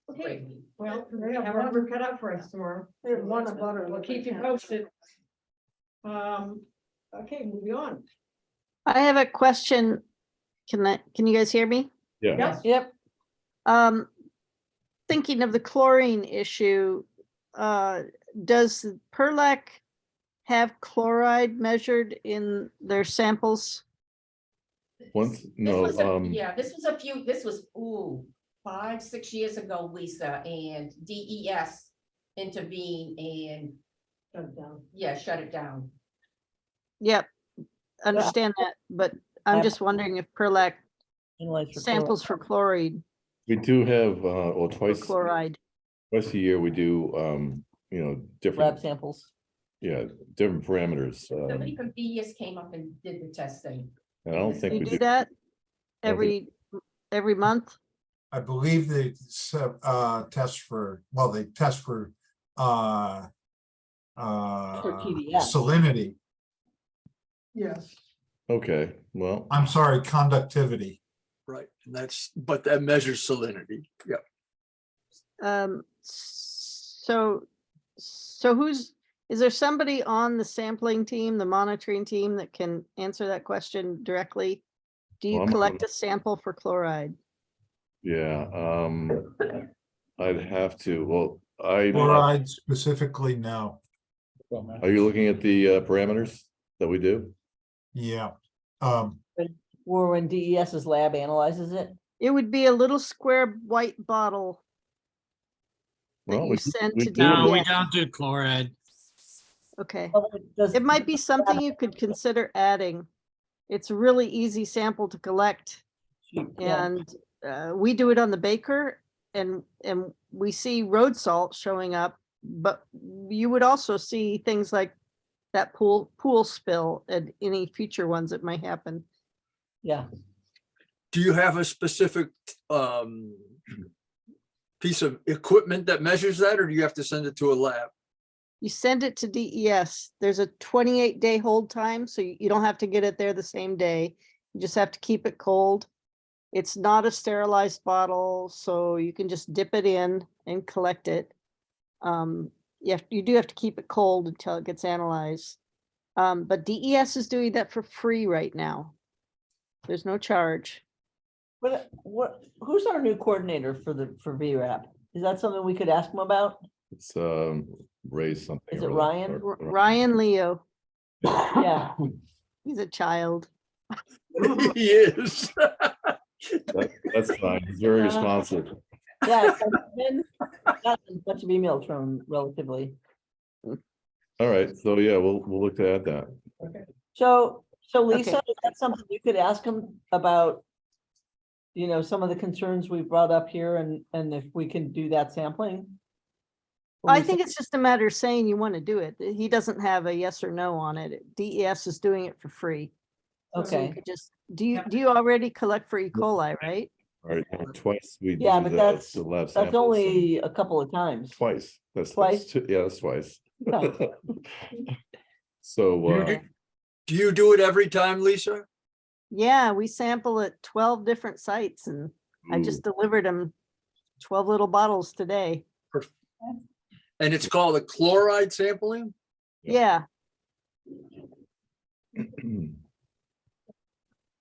Okay, greatly. well, we have our work cut out for us tomorrow. There's one about it. We'll keep you posted. Okay, moving on. I have a question. Can you guys hear me? Yeah, Yes, Yep, Thinking of the chlorine issue, does Prlac have chloride measured in their samples? once, This no, was yeah, this was, 5-6 years ago, Lisa, and DES intervened and, shut it down. yeah, shut it down. Yep, understand that, but I'm Yep. just wondering if Prlac analyze for samples for chloride we do have, well, or twice chloride. a year, we do, lab different, samples. yeah, different parameters. Somebody from DES came up and did the testing. And I don't think You we do do. that I don't think- every month? I believe they test for, well, they test for TDS. salinity. Yes. Okay, well, I'm sorry, conductivity. Right, and but that measures salinity. Yeah. So is there somebody on the sampling team, the monitoring team that can answer that question directly? Do you Well, I'm- collect a sample for chloride? yeah, I'd have to, well, I, Fluoride specifically, no. are you looking at the parameters that we do? Yeah. Or when DES's lab analyzes it. It would be a little square white bottle that Well, you we send we to do- No, we DES. don't do chloride. Okay, Well, does- it might be something you could consider adding. It's a really easy sample to collect. Yeah. And we do it on the Baker and we see road salt showing up, but you would also see things like that pool spill and any future ones that might happen. Yeah, Do you have a specific piece of equipment that measures that, or do you have to send it to a lab? You send it to DES. There's a 28-day hold time, so you don't have to get it there the same day. You just have to keep it cold. It's not a sterilized bottle, so you can just dip it in and collect it. You do have to keep it cold until it gets analyzed. But DES is doing that for free right now. There's no charge. who's our new coordinator for VRAP? Is that something we could ask him about? It's raise something. Is it or- Ryan? or- Ryan Leo, Yeah, he's a child. He is. That's fine, he's very responsive. yeah. I've gotten a bunch of emails from relatively. All right, so yeah, we'll look to add that. So Lisa, Okay. is that something you could ask him about? You know, some of the concerns we brought up here and if we can do that sampling? Or I we think can- it's just a matter of saying you want to do it. He doesn't have a yes or no on it. DES is doing it for free. So you Okay, could just, do you already collect for E. coli, right? All right, twice we. Yeah, do but the- that's- the lab that's samples, only a couple of times. Twice, that's Twice? two, yeah, that's twice. Yeah. So, Do you do it every time, Lisa? Yeah, we sample at 12 different sites and I just delivered them 12 little bottles today. And it's called a chloride sampling? Yeah,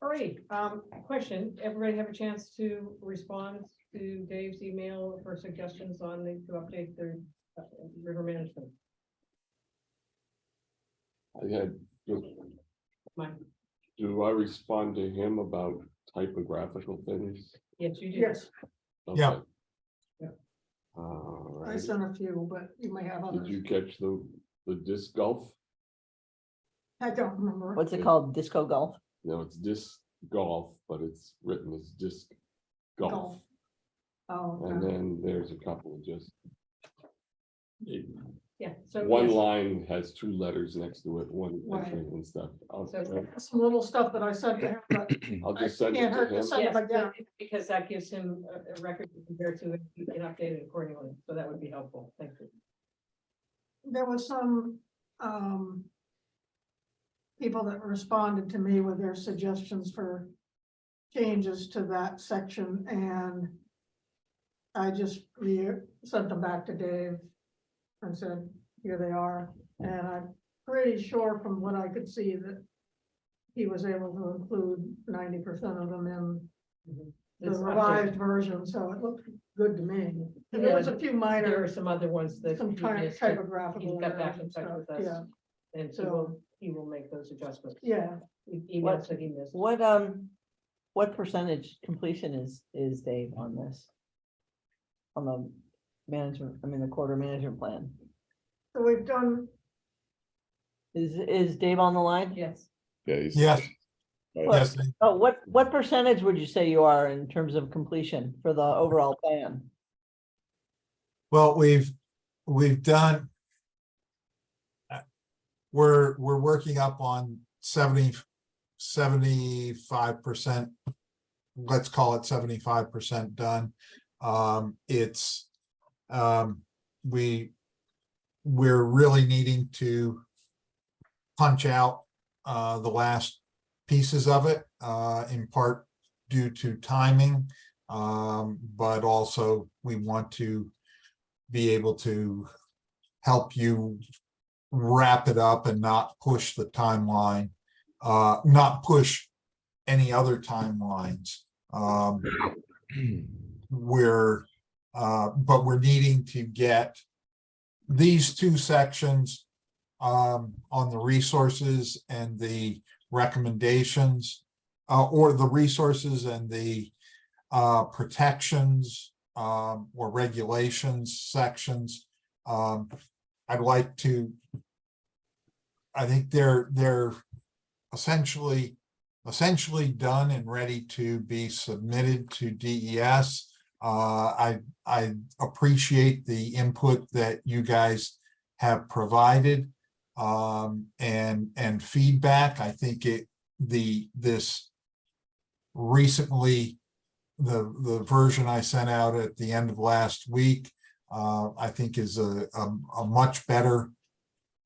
All right, question, everybody have a chance to respond to Dave's email for suggestions on to update their river management? I had, Mine. do I respond to him about typographical things? Yes, you do. Yes, Yeah. Okay. Yeah. All I right. sent a few, but you may have Did others. you catch the disc golf? I don't remember. What's it called? Disco golf? No, it's disc golf, but it's written as disc golf. Golf. Oh, And okay. then there's a couple of just Yeah, so. One yes. line has two letters next to it, one Right. entering and stuff. So- Some little stuff that I sent to him, but I'll just send it can't to hurt to him. send it Yes, again. because that gives him a record to compare to and he can update it accordingly, so that would be helpful, thank you. There was some, people that responded to me with their suggestions for changes to that section, and I just sent them back to Dave and said, here they are, and I'm pretty sure from what I could see that he was able to include 90% of them in the This revised update. version, so it looked good to me. And there was a few There minor, are some other ones that. some he missed that typographical He got back errors in and touch stuff, with us, yeah, and So- he will make those adjustments. yeah. Emails that he missed. What percentage completion is Dave on this? On the management, I mean, the quarter management plan, So we've done, is Dave on the line? Yes. Yeah, he's- Yes, Right. yes, Oh, what percentage would you say you are in terms of completion for the overall plan? well, we've done. We're working up on 75%. Let's call it 75% done. It's, we're really needing to punch out the last pieces of it, in part due to timing. But also we want to be able to help you wrap it up and not push the timeline, not push any other timelines. But we're needing to get these two sections on the resources and the recommendations, or the resources and the protections or regulations sections. I'd like to, I think they're essentially done and ready to be submitted to DES. I appreciate the input that you guys have provided, and feedback. I think this recently, the version I sent out at the end of last week, I think is a much better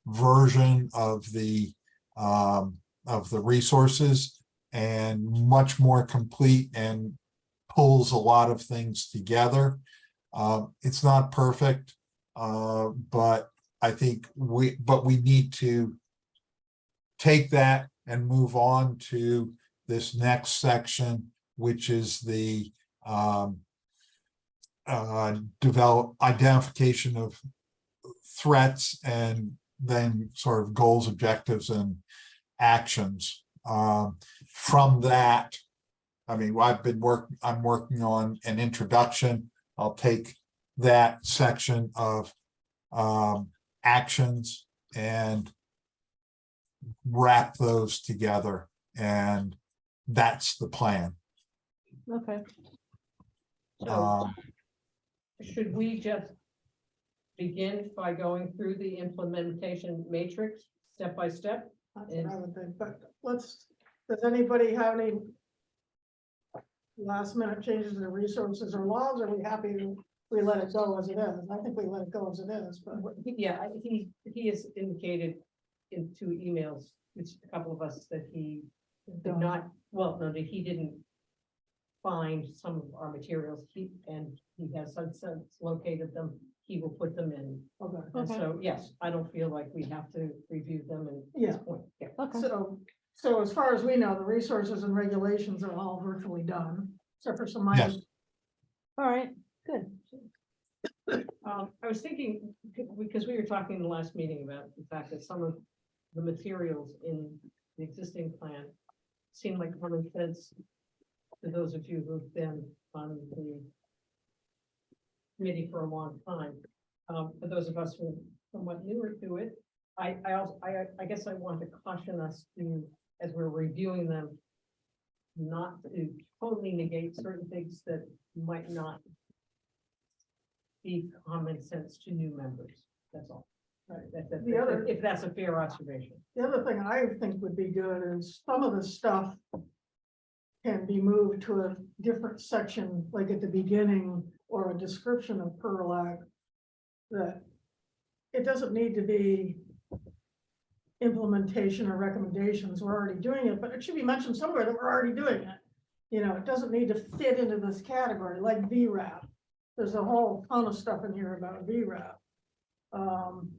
version of the resources, and much more complete and pulls a lot of things together. It's not perfect, but I think we need to take that and move on to this next section, which is the identification of threats, and then sort of goals, objectives, and actions. From that, I mean, I'm working on an introduction. I'll take that section of actions and wrap those together, and that's the plan. Okay. So should we just begin by going through the implementation matrix step by step? that's what I would think, but does anybody have any last minute changes to resources or laws? Are we happy we let it go as it is? I think we let it go as it is, but Yeah, he has indicated in 2 emails, which a couple of us, that he did not, well, no, that he didn't find some of our materials, he has since located them, he will put them in. okay. And so, yes, I don't feel like we have to review them at Yeah. this point. Yeah. Okay. So as far as we know, the resources and regulations are all virtually done, except for some minor. Yes. All right, good. I was thinking, because we were talking in the last meeting about the fact that some of the materials in the existing plan seem like common sense to those of you who've been on the committee for a long time. For those of us who are somewhat newer to it, I guess I want to caution us to, as we're reviewing them, not to totally negate certain things that might not be common sense to new members. That's all. Right, that's, The other- if that's a fair observation. The other thing I think would be good is some of the stuff can be moved to a different section, like at the beginning, or a description of Prlac. That it doesn't need to be implementation or recommendations, we're already doing it, but it should be mentioned somewhere that we're already doing it. You know, it doesn't need to fit into this category, like VRAP. There's a whole ton of stuff in here about VRAP.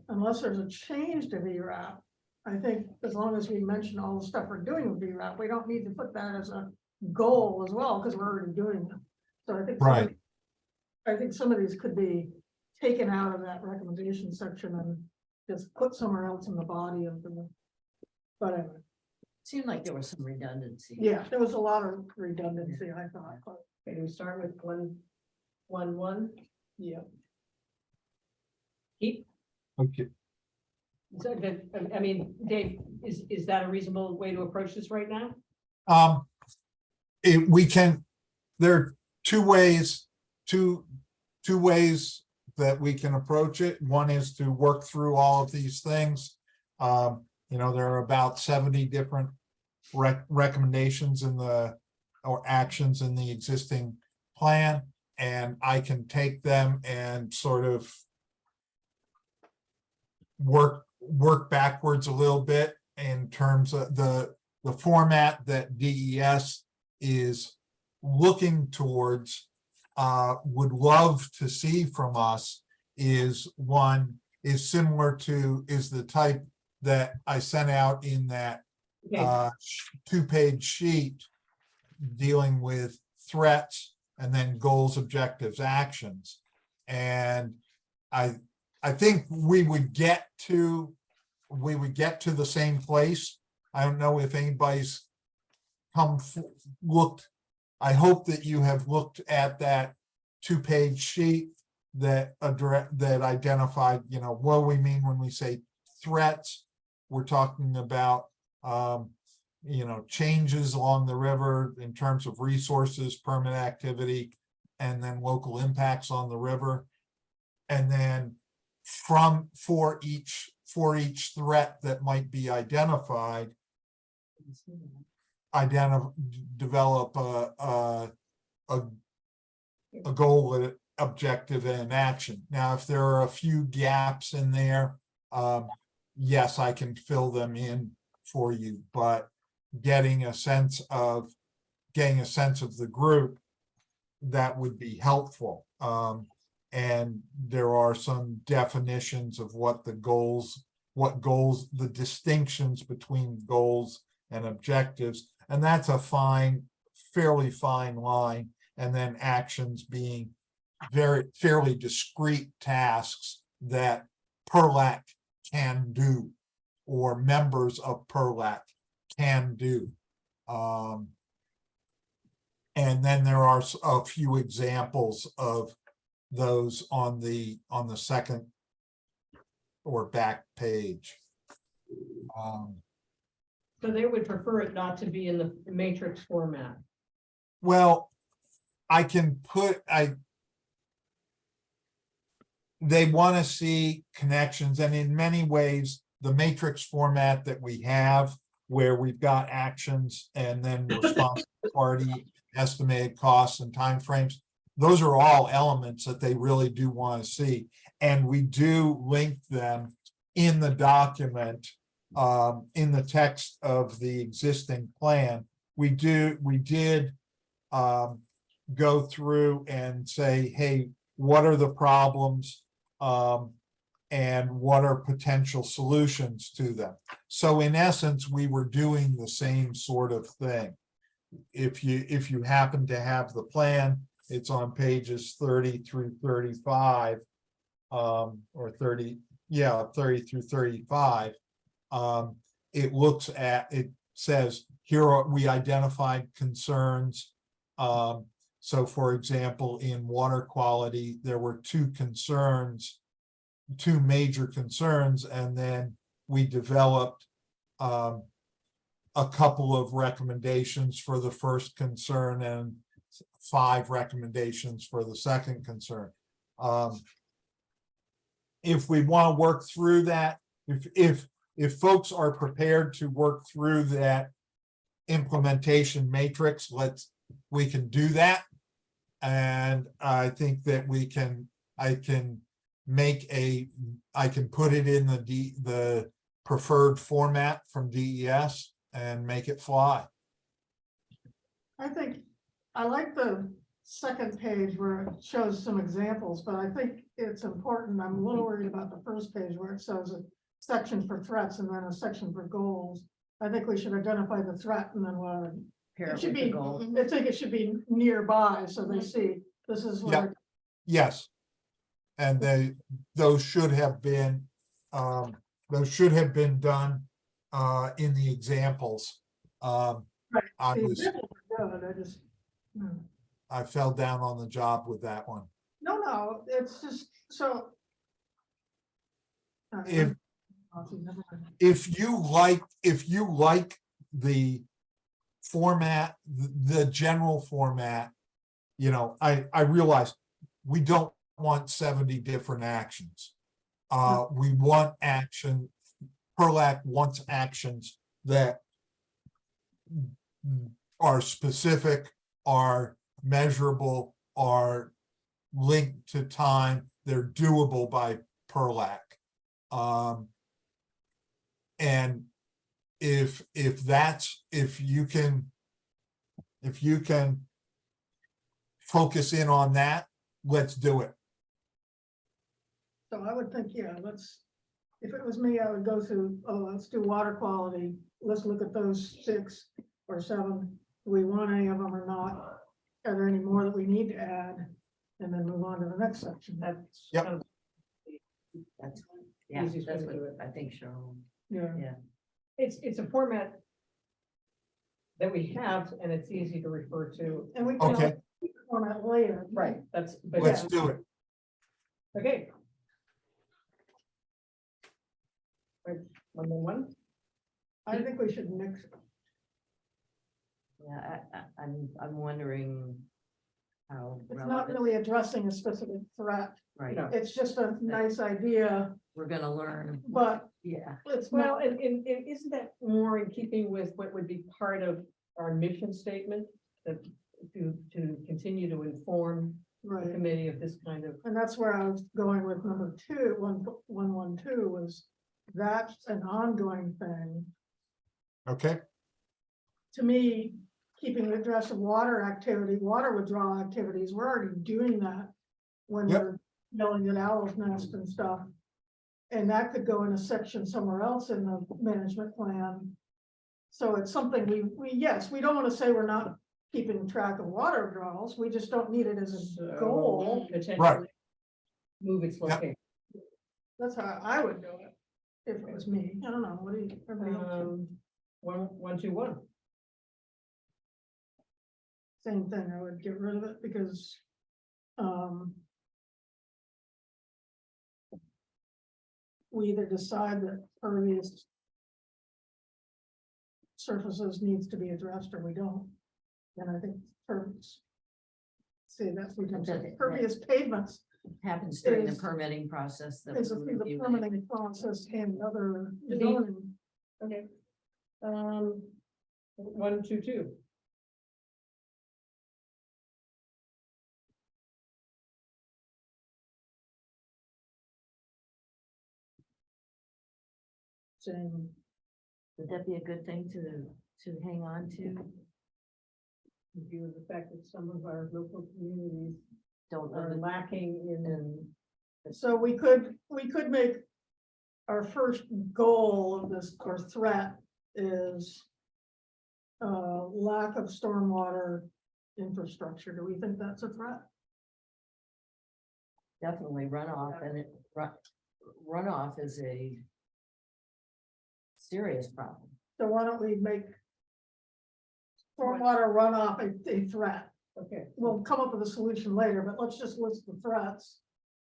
Unless there's a change to VRAP, I think as long as we mention all the stuff we're doing with VRAP, we don't need to put that as a goal as well, because we're already doing it. So I think. Right. I think some of these could be taken out of that recommendation section and just put somewhere else in the body of the. But anyway, Seemed like there was some redundancy. yeah, there was a lot of redundancy, I thought, but Okay, we start with 111. yeah. Keep, Okay, so I mean, Dave, is that a reasonable way to approach this right now? we can, there are two ways that we can approach it. One is to work through all of these things. You know, there are about 70 different recommendations or actions in the existing plan, and I can take them and sort of work backwards a little bit in terms of the format that DES is looking towards, would love to see from us is similar to, is the type that I sent out in that Okay, 2-page sheet dealing with threats and then goals, objectives, actions. And I think we would get to the same place. I don't know if anybody's looked. I hope that you have looked at that 2-page sheet that identified, you know, what we mean when we say threats. We're talking about, you know, changes along the river in terms of resources, permit activity, and then local impacts on the river. And then for each threat that might be identified, develop a goal, objective, and action. Now, if there are a few gaps in there, yes, I can fill them in for you, but getting a sense of the group, that would be helpful. And there are some definitions of what goals, the distinctions between goals and objectives, and that's a fairly fine line. And then actions being fairly discrete tasks that Prlac can do, or members of Prlac can do. And then there are a few examples of those on the second or back page. so they would prefer it not to be in the matrix format. Well, I can they want to see connections, and in many ways, the matrix format that we have, where we've got actions and then responsible party, estimated costs and timeframes, those are all elements that they really do want to see. And we do link them in the document, in the text of the existing plan. We did go through and say, hey, what are the problems? And what are potential solutions to them? So in essence, we were doing the same sort of thing. If you happen to have the plan, it's on pages 30 through 35, or 30 through 35. It says, we identified concerns. So for example, in water quality, there were two major concerns, and then we developed a couple of recommendations for the first concern and 5 recommendations for the second concern. if we want to work through that, if folks are prepared to work through that implementation matrix, we can do that. And I think that I can put it in the preferred format from DES and make it fly. I think, I like the second page where it shows some examples, but I think it's important. I'm a little worried about the first page where it says a section for threats and then a section for goals. I think we should identify the threat and then what. It should be, I think it should be nearby, so they see this is Yeah. what. Yes. And those should have been done in the examples. I The was, examples are good, I just. I fell down on the job with that one. No, it's just, so. If you like the format, the general format, I realize we don't want 70 different actions. We want action. Prlac wants actions that are specific, are measurable, are linked to time. They're doable by Prlac. And if you can focus in on that, let's do it. So I would think, if it was me, I would go through, let's do water quality. Let's look at those 6 or 7. Do we want any of them or not? Are there any more that we need to add? And then move on to the next section. That's. Yep. kind of That's, easiest way that's to do what it. I think, Cheryl. Yeah. It's a format that we have and it's easy to refer to. And we can Okay. format later. Right, but Let's yeah, do it. okay. Right, 111. I think we should mix. Yeah, I'm wondering how It's not relevant, really addressing a specific threat. right, No. It's just a nice idea, we're gonna learn, but yeah. it's Well, not. and isn't that more in keeping with what would be part of our mission statement? That to continue to inform the Right. committee of this kind of. And that's where I was going with number 2, 112 was that's an ongoing thing. Okay. To me, keeping the address of water activity, water withdrawal activities, we're already doing that when Yep. we're yelling at Owl's Nest and stuff. And that could go in a section somewhere else in the management plan. So it's something yes, we don't want to say we're not keeping track of water withdrawals. We just don't need it as a goal. Potentially move its Yep. location. That's how I would do it if it was me. I don't know. What do you? Everybody else? 121. Same thing. I would get rid of it because we either decide that pervious surfaces needs to be addressed or we don't. And I think pervious. See, that's we can say pervious pavements Happens during the Is- permitting process. that is we're through the reviewing. permitting process and other Mhm. zoning. Okay. 122. Saying Would that be a good thing to hang on to? In view of the fact that some of our local communities Don't are live lacking in. so we could make our first goal of this or threat is lack of stormwater infrastructure. Do we think that's a threat? definitely runoff, and runoff is a serious problem. So why don't we make stormwater runoff a threat? Okay. We'll come up with a solution later, but let's just list the threats.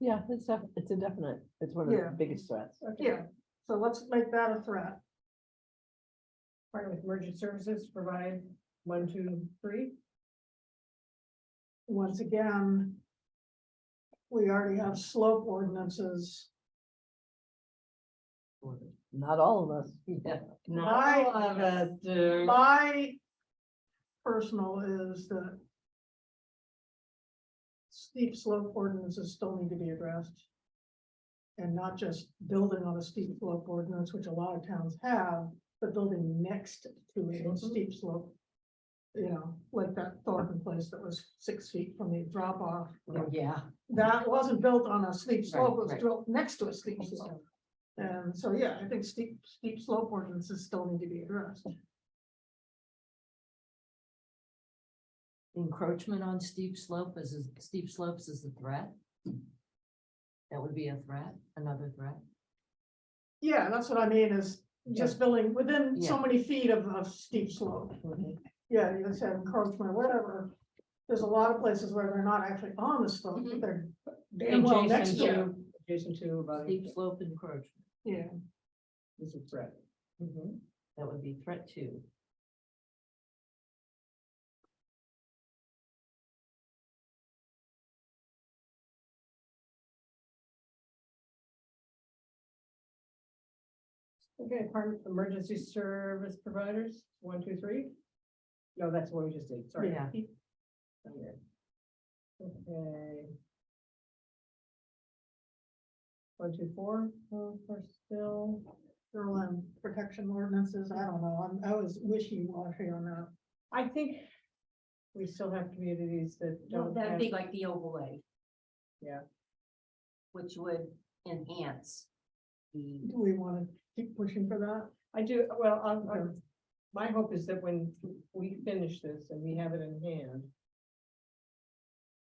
Yeah, it's a definite, it's one of Yeah. the biggest threats. Yeah, so let's make that a threat. Part of emergency services provide 1, 2, 3. Once again, we already have slope ordinances Not all of us. Yeah. My- Not all of us do. My personal is that steep slope ordinances still need to be addressed. And not just building on a steep slope ordinance, which a lot of towns have, but building next to a steep slope. You know, like that Thornton place that was 6 feet from the drop off. Yeah. That wasn't built on a steep slope, it was right. built next to a steep slope. And so, yeah, I think steep slope ordinances still need to be addressed. Encroachment on steep slopes is a threat. That would be a threat, another threat. Yeah, that's what I mean is just building within so Yeah. many feet of a steep slope. Yeah, you said encroachment, whatever. There's a lot of places where they're not actually on the slope, but they're damn well next to it. Adjacent to about. Steep slope encroachment. Yeah, Is a threat. That would be threat two. Okay, department emergency service providers, 1, 2, 3. No, that's what we just did, sorry. Yeah. Okay. 1, 2, 4, for still. shoreline protection ordinances, I don't know, I was wishy-washy on that. I think we still have communities that Well, don't that'd have. be like the overlay. Yeah. Which would enhance the. Do we want to keep pushing for that? I do, well, my hope is that when we finish this and we have it in hand,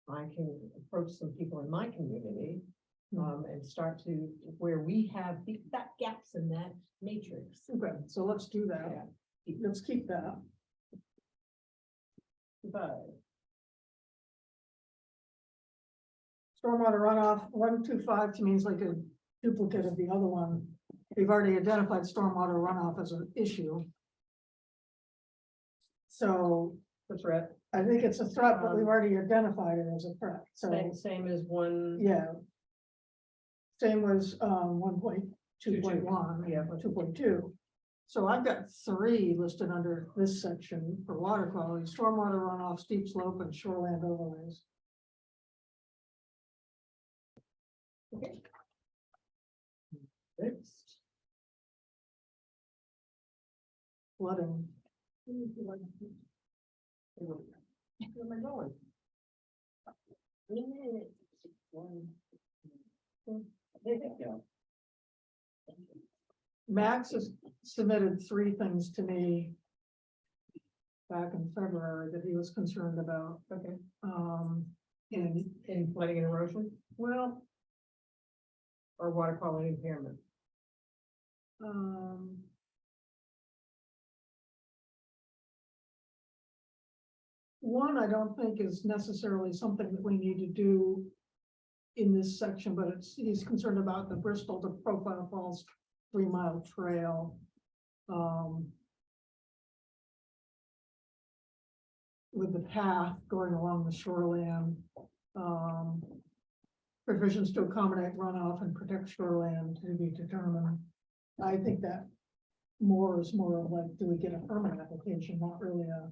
I can approach some people in my community, and start to, where we have that gaps in that matrix. Okay, so let's do that. Let's keep that. But Stormwater runoff, 125 to me is like a duplicate of the other one. We've already identified stormwater runoff as an issue. So the threat, I think it's a threat, but we've already identified it as a threat, so, same as one. yeah. Same was, 1.2.1, Yeah. 2.2. So I've got 3 listed under this section for water quality, stormwater runoff, steep slope, and shoreland overlays. Next. Flooding. Where am I going? There you go. Max has submitted 3 things to me back in February that he was concerned about. Okay. And, In flooding and erosion well, or water quality impairment? One, I don't think is necessarily something that we need to do in this section, but he's concerned about the Bristol to Profile Falls 3-mile trail. With the path going along the shoreline, provisions to accommodate runoff and protect shoreline to be determined. I think that is more of like, do we get a permit application, not really a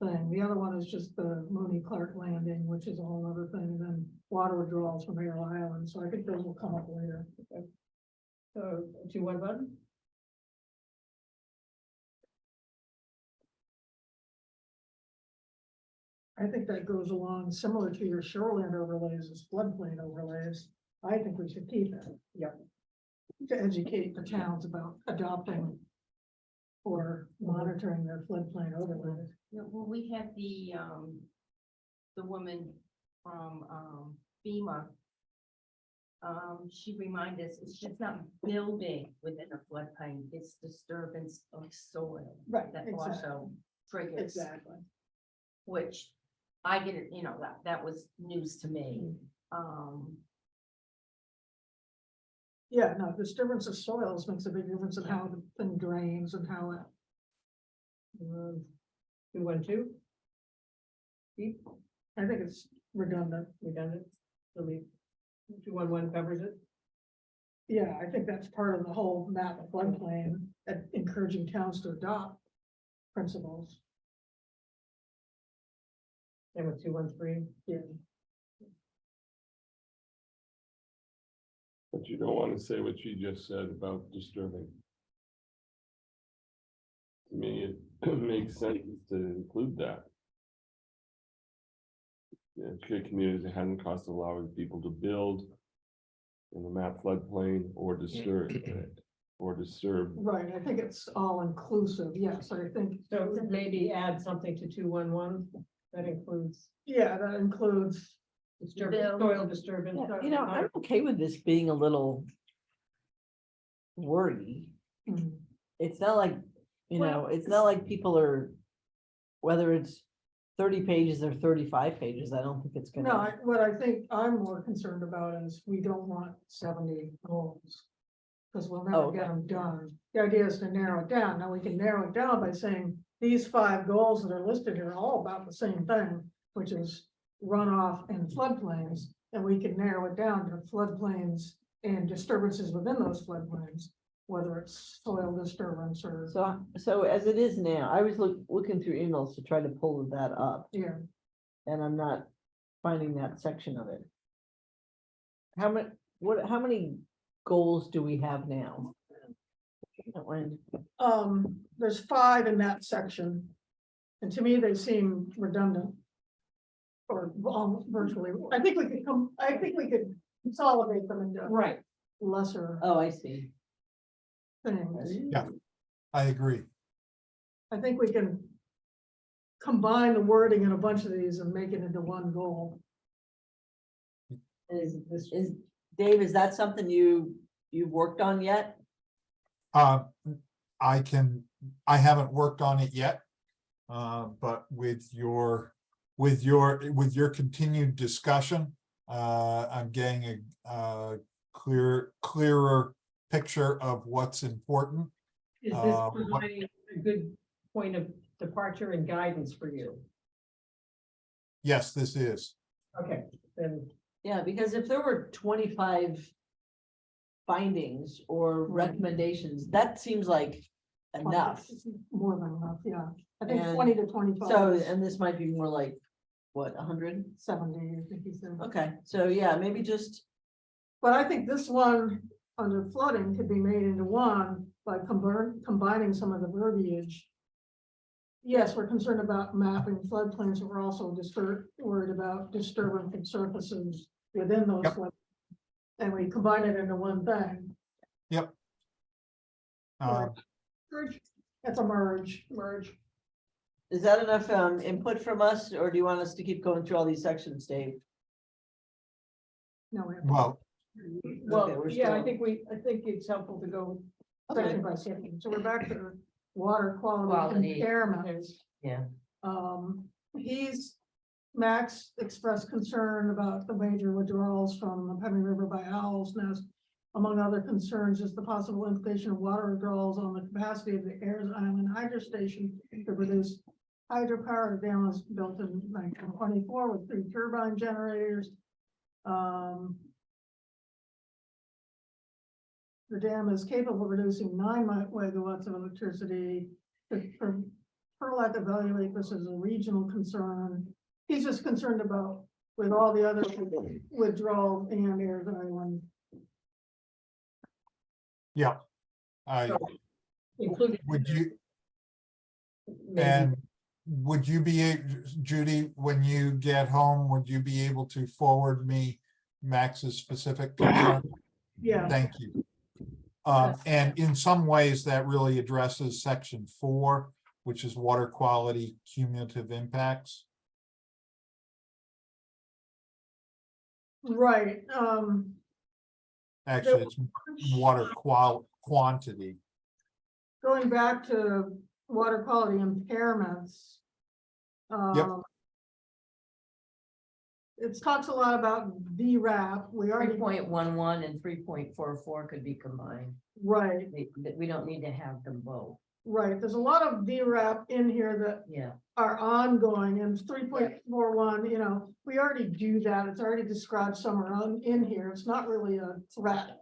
thing. The other one is just the Mooney Clark Landing, which is a whole other thing, and then water withdrawals from Hale Island, so I think those will come up later. So, 2-1 button? I think that goes along similar to your shoreland overlays as floodplain overlays. I think we should keep it. Yep. To educate the towns about adopting or monitoring their floodplain overlays. Yeah, well, we had the woman from, FEMA. She reminded us, it's just not building within a floodplain, it's disturbance of soil. Right, That exactly. also triggers, Exactly. which I didn't, that was news to me. Yeah, no, disturbance of soils makes a big difference in how the thing drains and how it. 2-1-2? I think it's redundant. Redundant, delete. 2-1-1 covers it. Yeah, I think that's part of the whole map floodplain, encouraging towns to adopt principles. And with 213, Yeah. But you don't want to say what you just said about disturbing. To me, it makes sense to include that. Yeah, educate communities, it hasn't cost allowing people to build in the map floodplain or disturb, Right, I think it's all inclusive, yes, I think, so maybe add something to 211 that includes yeah, that includes, disturbance, soil disturbance. Yeah, you know, I'm okay with this being a little wordy. Mhm. It's not like, you Well, know, it's not like people are, whether it's 30 pages or 35 pages, I don't think it's no, gonna. what I think I'm more concerned about is we don't want 70 goals. Because we'll never Oh, get okay. them done. The idea is to narrow it down. Now we can narrow it down by saying these 5 goals that are listed here are all about the same thing, which is runoff and floodplains. And we can narrow it down to floodplains and disturbances within those floodplains, whether it's soil disturbance or, So as it is now, I was looking through emails to try to pull that up, yeah. and I'm not finding that section of it. How many goals do we have now? There's 5 in that section. And to me, they seem redundant. Or virtually, I think we could consolidate them into Right. lesser Oh, I see. things. Yeah. I agree. I think we can combine the wording in a bunch of these and make it into one goal. Is Dave, is that something you've worked on yet? I haven't worked on it yet. But with your continued discussion, I'm getting a clearer picture of what's important. Is this what- providing a good point of departure and guidance for you? Yes, this is. Okay, then, Yeah, because if there were 25 findings or recommendations, that seems like enough. More than enough, yeah. I think And 20 to 25. So, and this might be more like, what, 100? 70, I think he said. Okay, so yeah, maybe just, But I think this one under flooding could be made into one by combining some of the verbiage. Yes, we're concerned about mapping floodplains, but we're also worried about disturbance of surfaces within those Yep. flood. And we combine it into one thing. Yep. Merge. It's a merge. is that enough input from us, or do you want us to keep going through all these sections, Dave? No, we have- Well, Okay, well, we're yeah, I still- think it's helpful to go. section by section. So we're back to water quality impairments. Yeah. Max expressed concern about the major withdrawals from the Penny River by Owl's Nest. Among other concerns is the possible implication of water withdrawals on the capacity of the Ayers Island Hydro Station to produce hydropower. The dam was built in 1924 with 3 turbine generators. The dam is capable of producing 9 megawatts of electricity. Prlac evaluate this as a regional concern. He's just concerned about with all the other withdrawals and Ayers Island. yeah. I, Including. would you, maybe- and would you be, Judy, when you get home, would you be able to forward me Max's specific concern? Yeah, Thank you. And in some ways, that really addresses section 4, which is water quality cumulative impacts. right. Actually, it's water quantity. Going back to water quality impairments. It talks a lot about VRAP. We already, 3.11 and 3.44 could be combined. right, We don't need to have them both. right. There's a lot of VRAP in here that Yeah. are ongoing, and 3.41, we already do that. It's already described somewhere in here. It's not really a threat.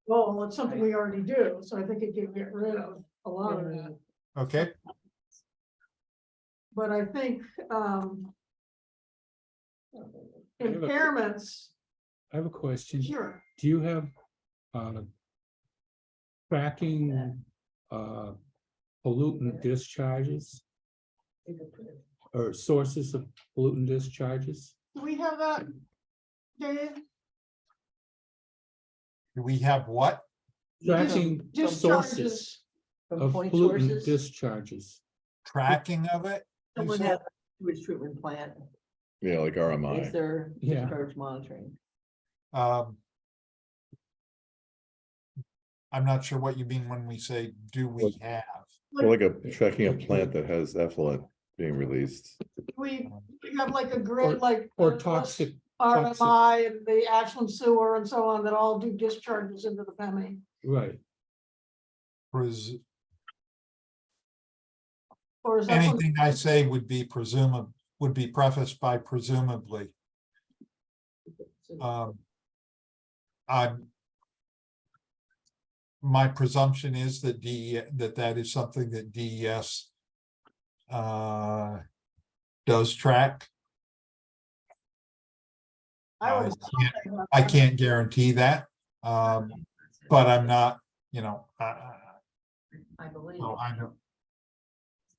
Well, it's something we already do, so I think it can get rid of a lot of that. Okay, But I think, have a- impairments, I have a question. sure. Do you have tracking pollutant discharges or sources of pollutant discharges? Do we have that, Dave? do we have what? Tracking Discharges. sources From of point pollutant sources, discharges. Tracking of it? you someone said? has a sewage treatment plant, Yeah, like is RMI. there Yeah. discharge monitoring? Um, I'm not sure what you mean when we say, do we have? Or like a tracking a plant that has effluent being released. We have like a grid, like. Or the toxic, RMI and the Ashland sewer and so on that all do discharges into the PEMI. right. Pres- Or is that something? Anything I say would be would be prefaced by presumably. I'm. My presumption is that that is something that DES does track. I would. I can't guarantee that, but I'm not, I believe. no, I don't.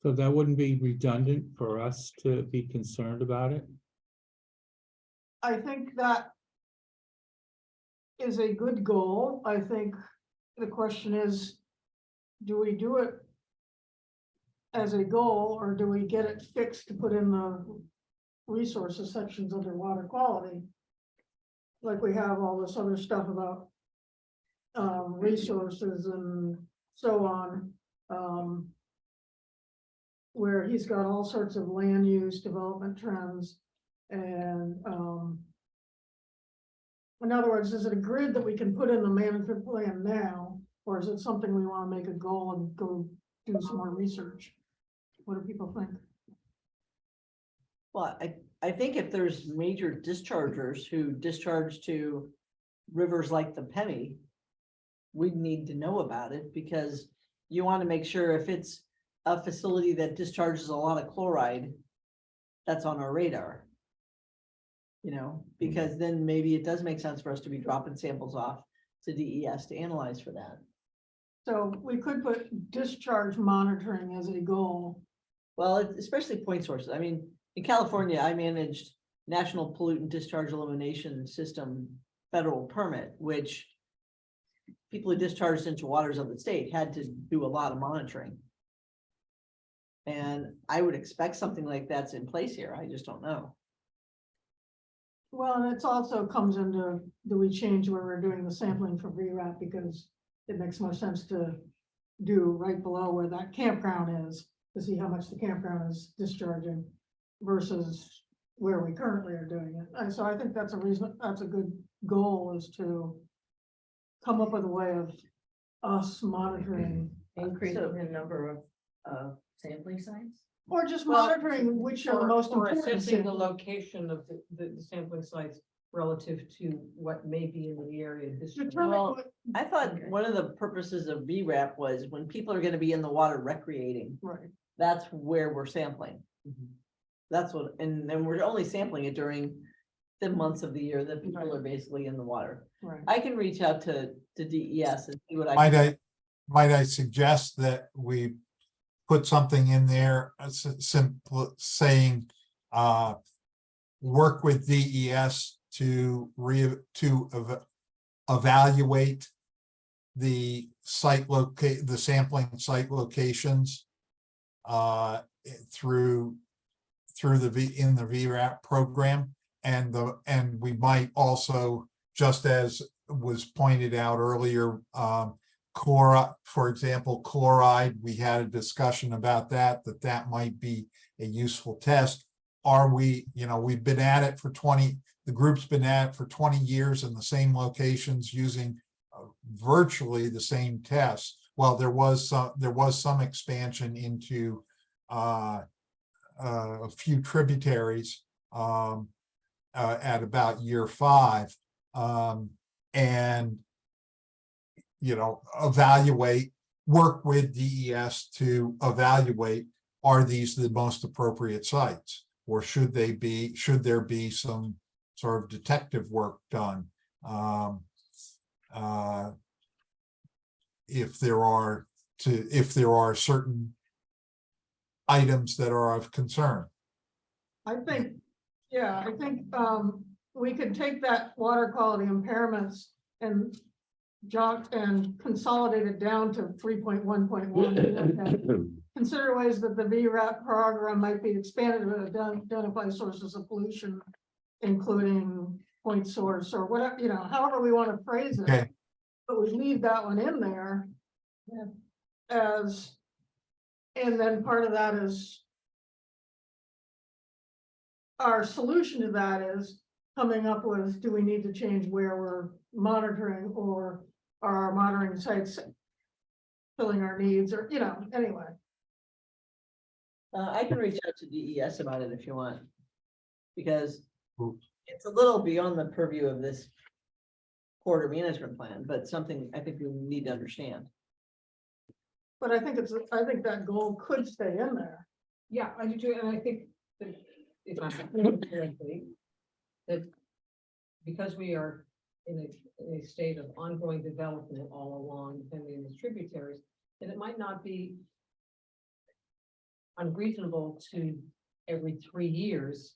So that wouldn't be redundant for us to be concerned about it? I think that is a good goal. I think the question is, do we do it as a goal, or do we get it fixed to put in the resources sections under water quality? Like we have all this other stuff about resources and so on, where he's got all sorts of land use development trends and in other words, is it a grid that we can put in the management plan now, or is it something we want to make a goal and go do some more research? What do people think? Well, I think if there's major dischargers who discharge to rivers like the Penny, we'd need to know about it, because you want to make sure if it's a facility that discharges a lot of chloride, that's on our radar. Because then maybe it does make sense for us to be dropping samples off to DES to analyze for that. So we could put discharge monitoring as a goal. Well, especially point sources. I mean, in California, I managed National Pollutant Discharge Elimination System federal permit, which people who discharged into waters of the state had to do a lot of monitoring. And I would expect something like that's in place here. I just don't know. Well, and it's also comes into, do we change where we're doing the sampling for VRAP, because it makes more sense to do right below where that campground is, to see how much the campground is discharging versus where we currently are doing it. And so I think that's a reason, that's a good goal, is to come up with a way of us monitoring, Increasing the number of sampling sites? or just Well, monitoring which are the most Or important. assessing the samples. location of the sampling sites relative to what may be in the area. Determine Well, what- I thought one of the purposes of VRAP was when people are gonna be in the water recreating, Right, that's where we're sampling. That's what, and then we're only sampling it during the months of the year that people are basically in the water. right. I can reach out to DES and see what I. Might I suggest that we put something in there, simple saying, work with DES to evaluate the the sampling site locations through in the VRAP program, and we might also, just as was pointed out earlier, for example, chloride, we had a discussion about that might be a useful test. Are we, we've been at it for the group's been at it for 20 years in the same locations using virtually the same tests. Well, there was some expansion into a few tributaries at about year 5. And evaluate, work with DES to evaluate, are these the most appropriate sites? Or should there be some sort of detective work done? If there are certain items that are of concern. I think, yeah, I think, we could take that water quality impairments and consolidate it down to 3.1.1. Consider ways that the VRAP program might be expanded to identify sources of pollution, including point source or whatever, however we want to phrase it. Okay. But we leave that one in there as, and then part of that is our solution to that is coming up with, do we need to change where we're monitoring, or are our monitoring sites filling our needs, or, anyway. I can reach out to DES about it if you want. Because it's a little beyond the purview of this quarter management plan, but something I think we need to understand. But I think that goal could stay in there. Yeah, I do too, and I think that if I'm correctly, that because we are in a state of ongoing development all along and in the tributaries, that it might not be unreasonable to every 3 years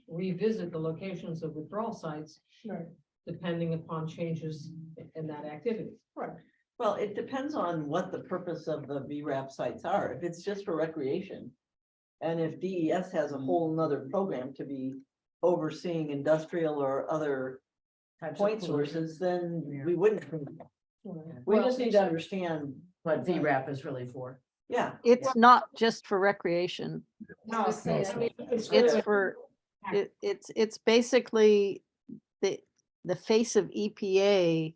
revisit the locations of withdrawal sites, Right. depending upon changes in that activity. Right. Well, it depends on what the purpose of the VRAP sites are. If it's just for recreation. And if DES has a whole nother program to be overseeing industrial or other point sources, then we wouldn't. We just need to understand What VRAP is really for. Yeah. It's not just for recreation. No, It's basically the face of EPA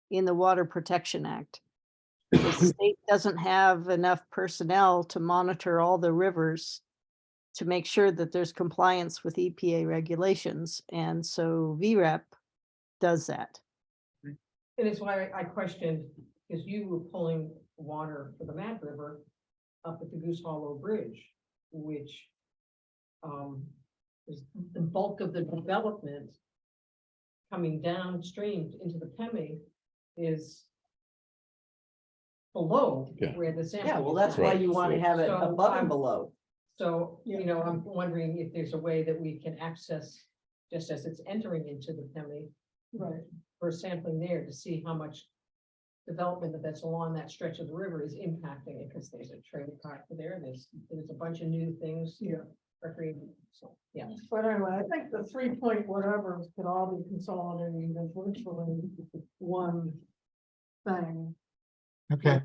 in the Water Protection Act. The state doesn't have enough personnel to monitor all the rivers to make sure that there's compliance with EPA regulations. And so VRAP does that. And it's why I questioned, because you were pulling water for the Mad River up at the Goose Hollow Bridge, which is the bulk of the development coming downstream into the Pemi is below Yeah. where the sample. Yeah, well, that's why you want to have it So, above and below. So, I'm wondering if there's a way that we can access, just as it's entering into the Pemi, Right. for sampling there to see how much development that's along that stretch of the river is impacting it, because there's a trailer park there, there's a bunch of new things. Yeah. Recreating, so, yeah. But anyway, I think the 3 point whatever could all be consolidated into virtually one thing. Okay,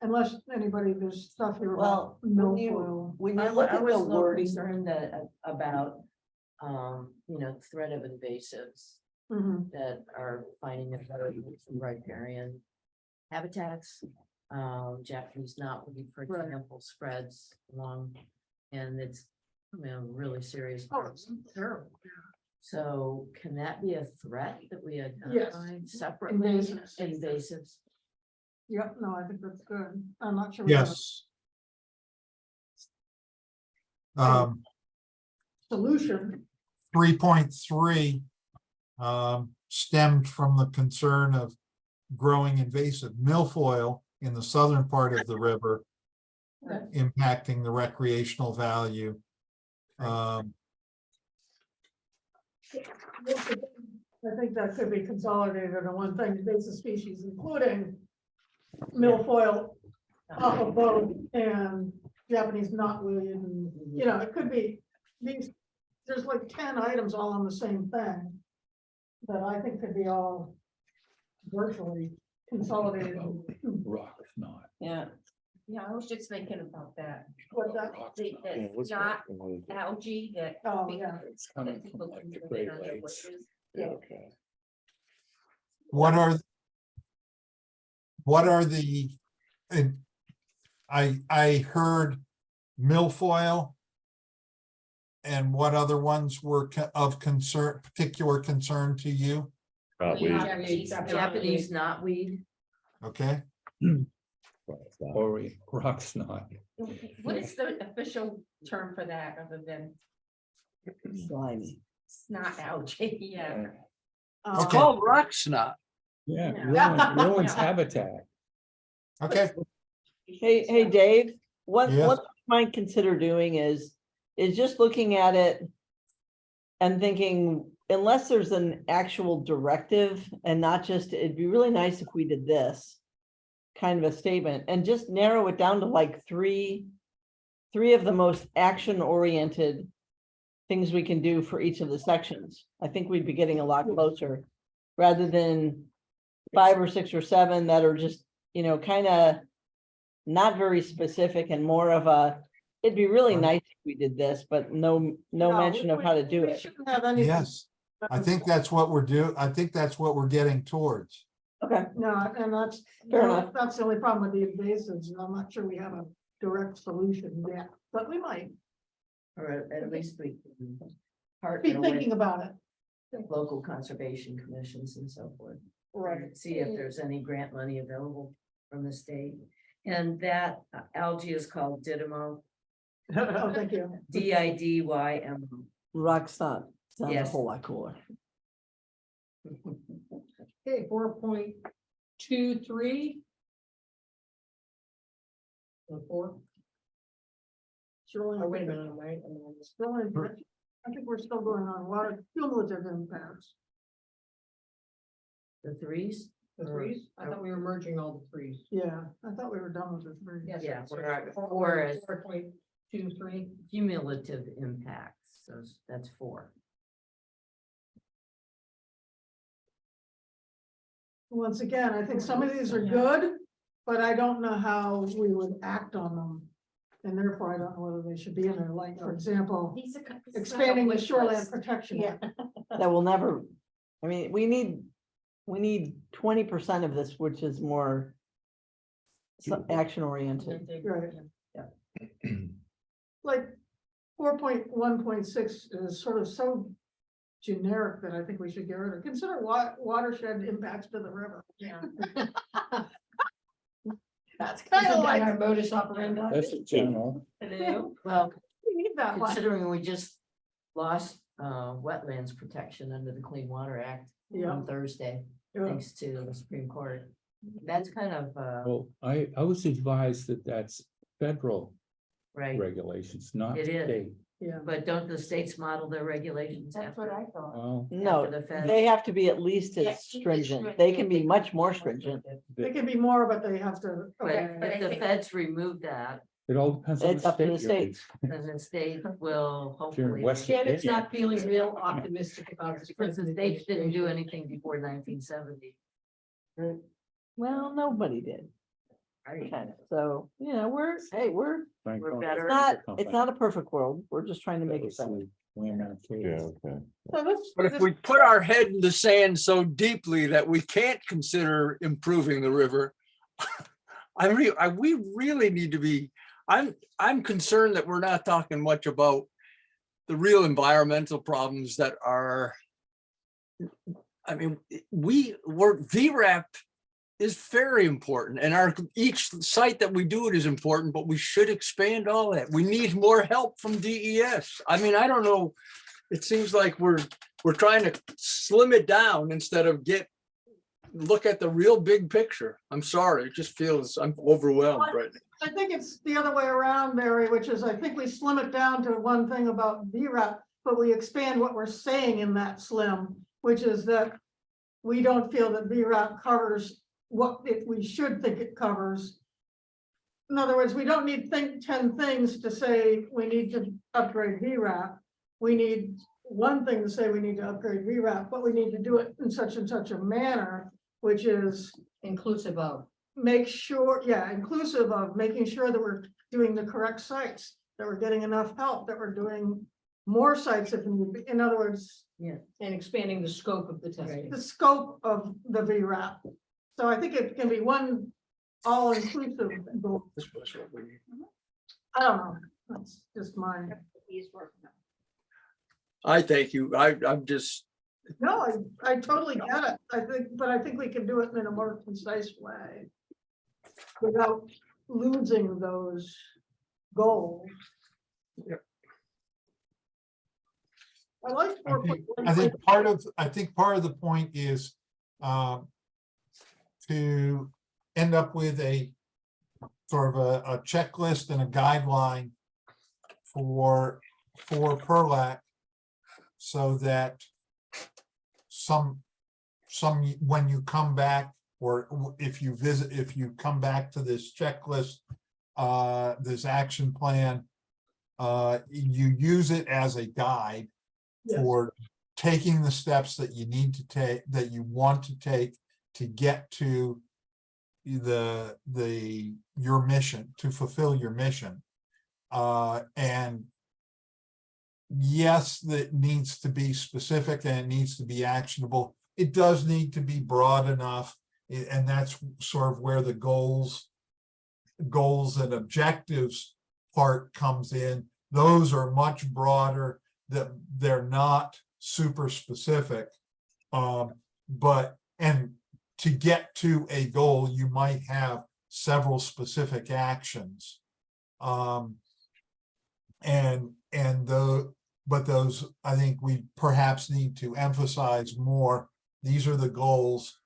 Unless anybody, there's stuff here Well, about milfoil. when you I look at was the a little wording, concerned that about, threat of invasives Mhm. that are finding their way to riparian habitats. Japanese knotweed, for Right. example, spreads along, and it's, really serious. Oh, problems. it's terrible. So can that be a threat that we identify separately? Invasives. Invasives. Yep, no, I think that's good. I'm not sure. we have a yes. Solution. 3.3 stemmed from the concern of growing invasive milfoil in the southern part of the river, Right. impacting the recreational value. I think that could be consolidated in one thing, invasive species, including milfoil, off of boat, and Japanese knotweed, and, it could be these, there's like 10 items all on the same thing that I think could be all virtually consolidated. Rock not. yeah, Yeah, I was just thinking about that. What that, That's not algae that. oh, yeah. It's coming from like the Great Lakes. Yeah. Okay. What are the, and I heard milfoil. And what other ones were of concern, particular concern to you? Knotweed. Japanese knotweed. Okay, Or rock snot. What is the official term for that other than Slimy. snot algae? Yeah. It's Okay. called rock snot. Yeah, Yeah. ruins habitat. okay, Hey, Dave, what Yes. you might consider doing is just looking at it and thinking, unless there's an actual directive and not just, it'd be really nice if we did this kind of a statement and just narrow it down to like three of the most action-oriented things we can do for each of the sections. I think we'd be getting a lot closer rather than 5 or 6 or 7 that are just, kind of not very specific and more of a, it'd be really nice if we did this, but no mention of how to do We it. shouldn't have anything. yes. I think that's what I think that's what we're getting towards. Okay, No, and that's, Fair enough. that's the only problem with the invasives. I'm not sure we have a direct solution yet, but we might Or at least we can be partner thinking with about it. local conservation commissions and so forth. Right. See if there's any grant money available from the state. And that algae is called Didymo, Oh, thank you. Didymo. rock snot sounds a Yes. whole lot cooler. Okay, 4.23. The 4. Shoreline. Oh, wait a minute, I'm right. Shoreline protection. I think we're still going on water cumulative impacts. The 3s? The 3s? I thought we were merging all the 3s. Yeah, I thought we were done with the three. Yes. Yeah, so we're at 4 is 4.23. cumulative impacts, so that's 4. Once again, I think some of these are good, but I don't know how we would act on them. And therefore, I don't know whether they should be in there, like, for example, These are this is not a expanding the wish shoreline list. protection. Yeah. That will never, I mean, we need 20% of this, which is more action oriented. Right. Yeah. Like 4.1.6 is sort of so generic that I think we should get rid of. Consider watershed impacts to the river. Yeah. That's kind of like, Our modus operandi. That's a general. Well, we need that one. considering we just lost wetlands protection under the Clean Water Act Yeah. on Thursday, Yeah. thanks to the Supreme Court. That's kind of Well, I was advised that that's federal right, regulations, not It is. state. Yeah. but don't the states model their regulations That's what after? I thought. Well, No, After the feds? they have to be at least Yeah, as keep it stringent. They can be much more stringent. They can be more, but they have to. But Okay. if the feds remove that, it all depends on It's the up to the state. states. then the state will If you're in hopefully. West Janet's Virginia. not feeling real optimistic about this. Because the states didn't do anything before 1970. Well, nobody did. Right. Kind of. So, we're Frank, We're don't- better. it's not a perfect world. We're just trying to make it better. Yeah, okay. So this- But if this- we put our head in the sand so deeply that we can't consider improving the river, we really need to be, I'm concerned that we're not talking much about the real environmental problems that are, I mean, VRAP is very important, and each site that we do it is important, but we should expand all that. We need more help from DES. I mean, I don't know. It seems like we're trying to slim it down instead of look at the real big picture. I'm sorry, it just feels I'm overwhelmed right now. I think it's the other way around, Mary, which is I think we slim it down to one thing about VRAP, but we expand what we're saying in that slim, which is that we don't feel that VRAP covers what we should think it covers. In other words, we don't need 10 things to say we need to upgrade VRAP. We need one thing to say we need to upgrade VRAP, but we need to do it in such and such a manner, which is Inclusive of. inclusive of making sure that we're doing the correct sites, that we're getting enough help, that we're doing more sites if need be. In other words, And expanding the scope of the testing. the scope of the VRAP. So I think it can be one all-inclusive goal. I don't know, that's just mine. I thank you. I'm just, No, I totally get it. But I think we can do it in a more concise way. Without losing those goals. I like. I think part of the point is to end up with a sort of a checklist and a guideline for Prlac, so that when you come back, or if you come back to this checklist, this action plan, you use it as a guide for taking the steps that you need to take, that you want to take to get to your mission, to fulfill your mission. And yes, that needs to be specific and it needs to be actionable. It does need to be broad enough, and that's sort of where the goals and objectives part comes in. Those are much broader, that they're not super specific. But to get to a goal, you might have several specific actions. But those, I think we perhaps need to emphasize more. These are the goals,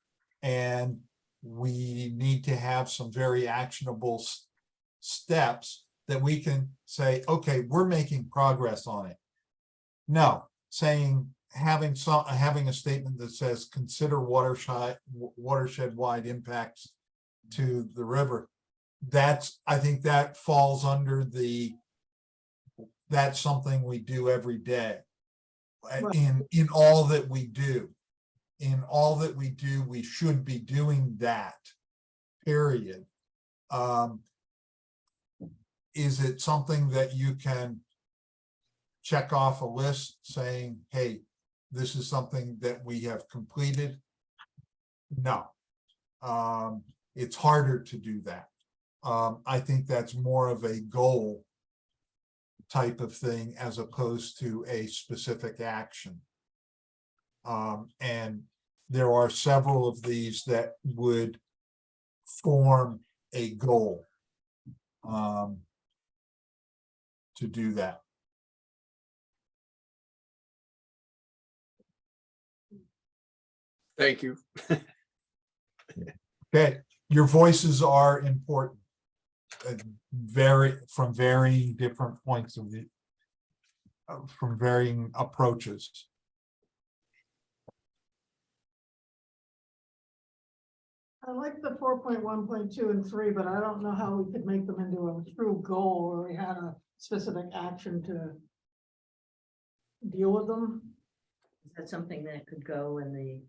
and we need to have some very actionable steps that we can say, okay, we're making progress on it. No, having a statement that says consider watershed wide impacts to the river. I think that falls under that's something we do every day. In all that we do. In all that we do, we should be doing that, period. Is it something that you can check off a list saying, hey, this is something that we have completed? No. It's harder to do that. I think that's more of a goal type of thing as opposed to a specific action. And there are several of these that would form a goal to do that. Thank you. Okay, your voices are important. From varying different points of view, from varying approaches. I like the 4.1.2 and 3, but I don't know how we could make them into a true goal where we had a specific action to deal with them. Is that something that could go in the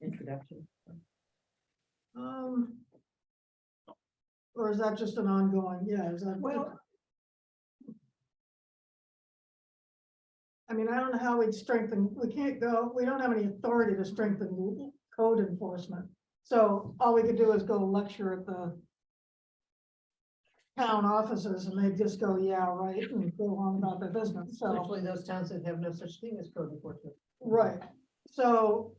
introduction? Or is that just an ongoing? Yeah, is that well? I mean, I don't know how we'd strengthen. We don't have any authority to strengthen code enforcement. So all we could do is go lecture at the town offices, and they just go, yeah, right, and go on about their business. So Especially those towns that have no such thing as code enforcement. right. So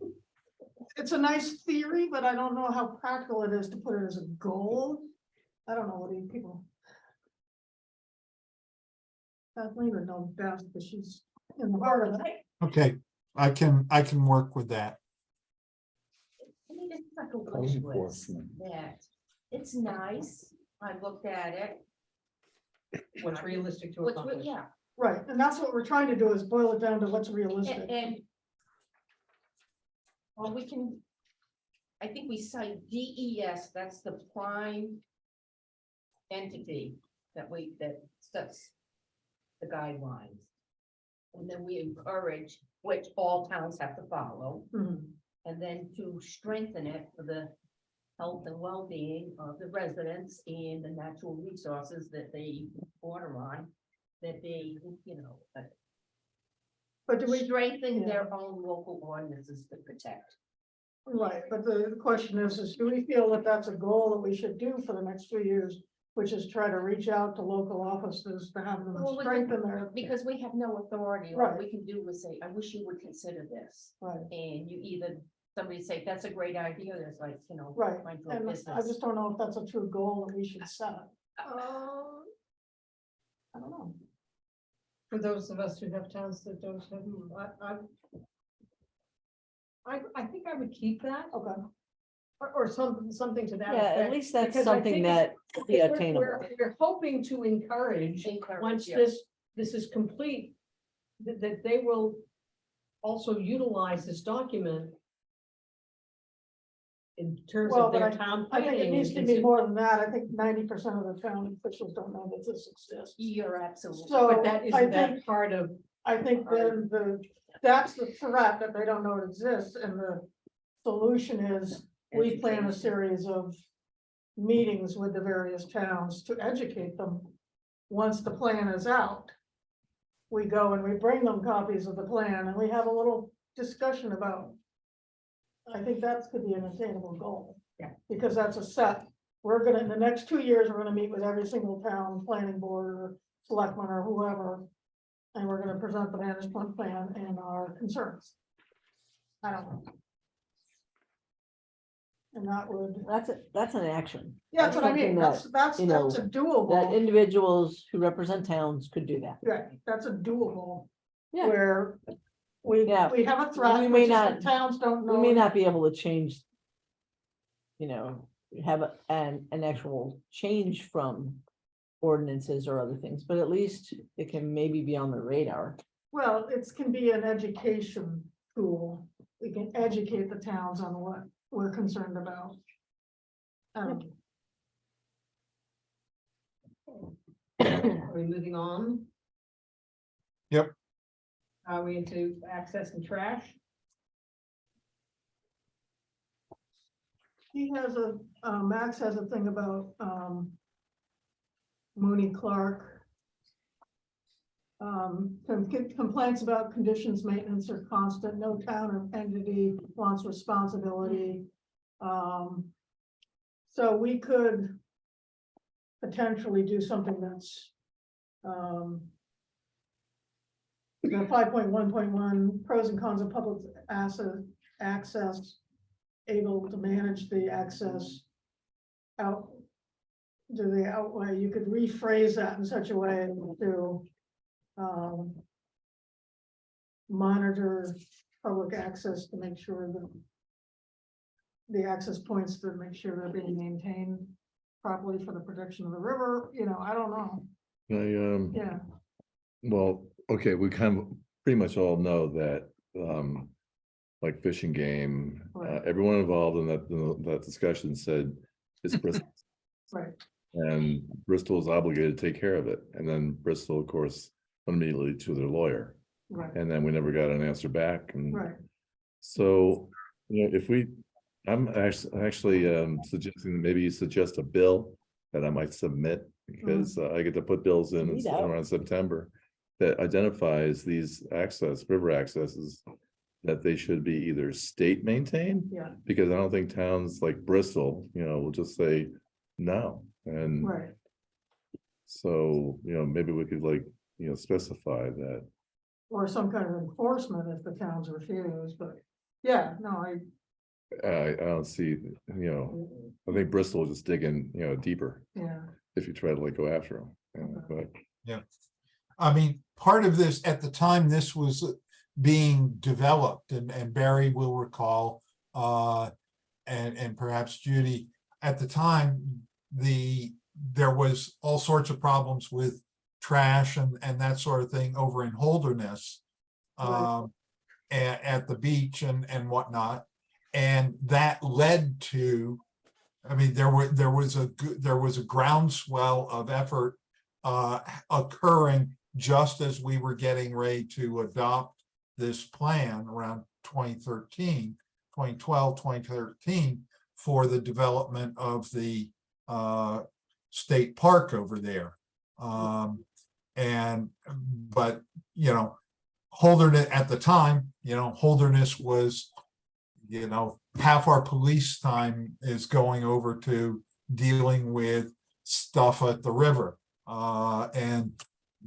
it's a nice theory, but I don't know how practical it is to put it as a goal. I don't know what do people. Kathleen would know best because she's in the heart of it. Okay, I can work with that. I mean, it's like a Code wish list enforcement. that it's nice. I looked at it. What's realistic to What's, accomplish? yeah, Right, and that's what we're trying to do is boil it down to what's realistic. and well, we can, I think we cite DES, that's the prime entity that sets the guidelines. And then we encourage, which all towns have to follow, Mhm. and then to strengthen it for the health and well-being of the residents and the natural resources that they border on, that they, But do we, strengthen their own local ordinances to protect. right, but the question is do we feel that that's a goal that we should do for the next 2 years which is try to reach out to local offices to have them Well, we- strengthen their. Because we have no authority, all Right. we can do is say, I wish you would consider this. Right, And you either, somebody say, that's a great idea, there's like, right, mindful and I business. just don't know if that's a true goal that we should set. I don't know. For those of us who have towns that don't have them, I think I would keep that, Okay, or something to that Yeah, at effect, least that's because I something think that could be we're- attainable. We're hoping to encourage, once Yeah. this is complete, that they will also utilize this document in terms Well, of but their town I think it planning. needs to be more than that. I think 90% of the town officials don't know that this exists. You're absolutely. So But that I isn't think, that part of, I think then that's the threat, that they don't know it exists, and the solution is we plan a Education. series of meetings with the various towns to educate them. Once the plan is out, we go and we bring them copies of the plan and we have a little discussion about. I think that could be an attainable goal. Yeah. Because that's a set, we're gonna, in the next 2 years, we're gonna meet with every single town planning board or selectman or whoever. And we're gonna present the management plan and our concerns. I don't know. And that would, That's an action. yeah, that's what I mean, something that's you know, a That doable, individuals who represent towns could do that. right, that's a doable. Yeah. Where we Yeah. have a threat, We may which is not- that towns don't know. We may not be able to change. Have an actual change from ordinances or other things, but at least it can maybe be on the radar. Well, it can be an education tool. We can educate the towns on what we're concerned about. are we moving on? Yep. Are we into access and trash? He has Max has a thing about, Mooney Clark. Complaints about conditions, maintenance are constant, no town or entity wants responsibility. So we could potentially do something that's, the 5.1.1 pros and cons of public access, able to manage the access out. Do the outweigh, you could rephrase that in such a way to monitor public access to make sure that the access points to make sure they're being maintained properly for the protection of the river, I don't know, yeah. Well, okay, we kind of pretty much all know that, like Fish and Game, Right. everyone involved in that discussion said it's Bristol. Right. And Bristol is obligated to take care of it. And then Bristol, of course, immediately to their lawyer. Right, And then we never got an answer back. And right, so, I'm actually suggesting that maybe you suggest a bill that I might submit, because I get to put bills in Neat out. around September that identifies these river accesses, that they should be either state maintained, yeah, because I don't think towns like Bristol, will just say no. And right, so, maybe we could specify that. or some kind of enforcement if the towns refuse, but, yeah, no, I don't see, I think Bristol will just dig in, deeper yeah. if you try to go after them. But I mean, part of this, at the time this was being developed, and Barry will recall, and perhaps Judy, at the time, there was all sorts of problems with trash and that sort of thing over in Holderness, Right. at the beach and whatnot. And that led to, I mean, there was a groundswell of effort occurring just as we were getting ready to adopt this plan around 2013, 2012, 2013, for the development of the state park over there. But Holderness at the time, Holderness was, half our police time is going over to dealing with stuff at the river. And,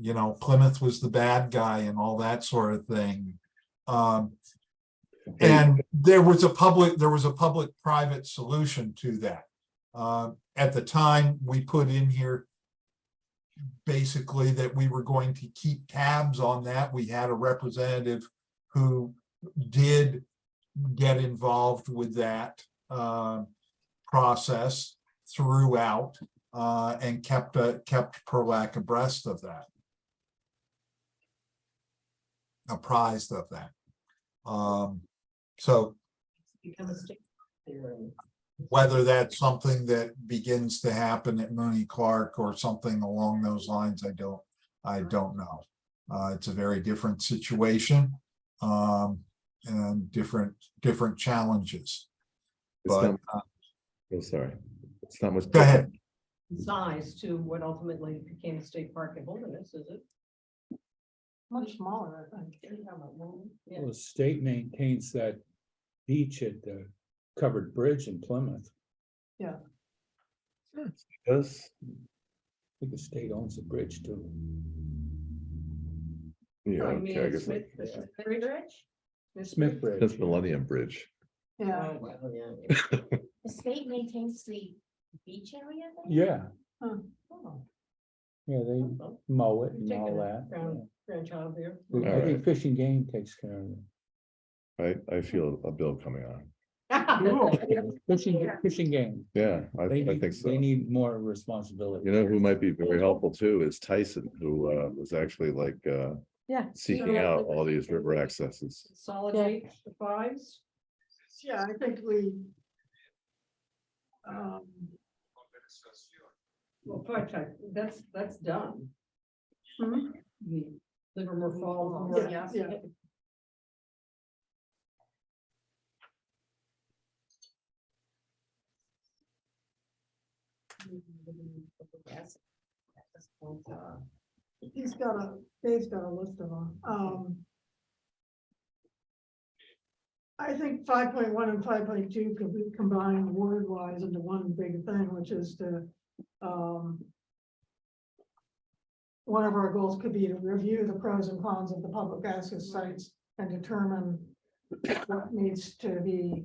you know, Plymouth was the bad guy and all that sort of thing. And there was a public-private solution to that. At the time, we put in here basically that we were going to keep tabs on that. We had a representative who did get involved with that process throughout and kept Prlac abreast of that. Apprised of that. So Become a state there and- whether that's something that begins to happen at Mooney Clark or something along those lines, I don't know. It's a very different situation, and different challenges. It's But not, oh, sorry. It's not much. go ahead. Size to what ultimately became a state park in Holderness, is it? Much smaller, I think. Yeah. Well, the state maintains that beach at the covered bridge in Plymouth. Yes. I think the state owns the bridge too. Yeah, Oh, you mean okay, I guess Smith- Bridge? Smith Bridge. that's Millennium Bridge. Yeah, Oh, well, yeah. The state maintains the beach area there? Yeah, Oh, yeah, they well, mow it we've and taken all a that. grandchild there. I All think right. Fish and Game takes care of it. I feel a bill coming on. Fish and Game. Yeah, I They think need, so. they need more responsibility. You know who might be very helpful too is Tyson, who was actually like Yeah. seeking out all these river accesses. Consolidate the fives. yeah, I think we. Well, five type, that's done. Hmm? The Livermore Falls. Yeah, yeah. Dave's got a list of them. I think 5.1 and 5.2 could be combined word wise into one big thing, which is to, one of our goals could be to review the pros and cons of the public access sites and determine what needs to be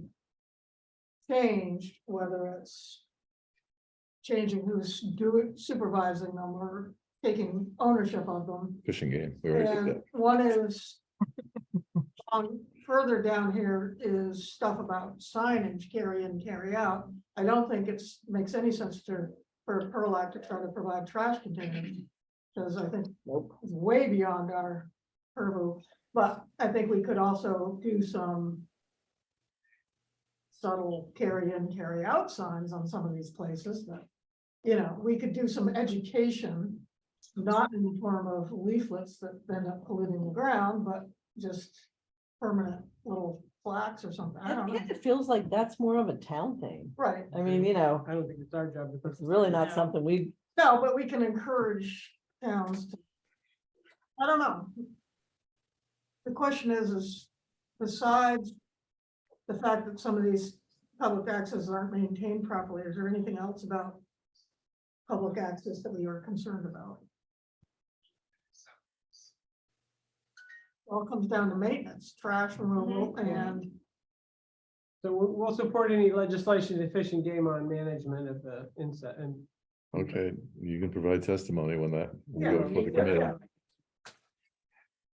changed, whether it's changing who's supervising them or taking ownership of them. Fishing Game. We already did And that. one is, further down here is stuff about signage, carry in, carry out. I don't think makes any sense for Prlac to try to provide trash containers. Because I think it's way beyond our purview, but I think we could also do some subtle carry in, carry out signs on some of these places that, you know, we could do some education, not in the form of leaflets that end up polluting the ground, but just permanent little plaques or something. I don't know. It feels like that's more of a town thing. Right. I mean, you know, I don't think it's our job. it's really not something we, No, but we can encourage towns to, I don't know. The question is besides the fact that some of these public accesses aren't maintained properly, is there anything else about public access that we are concerned about? All comes down to maintenance, trash removal, and So we'll support any legislation to Fish and Game on management of the inset and. Okay, you can provide testimony when that, you Yeah, go before the committee.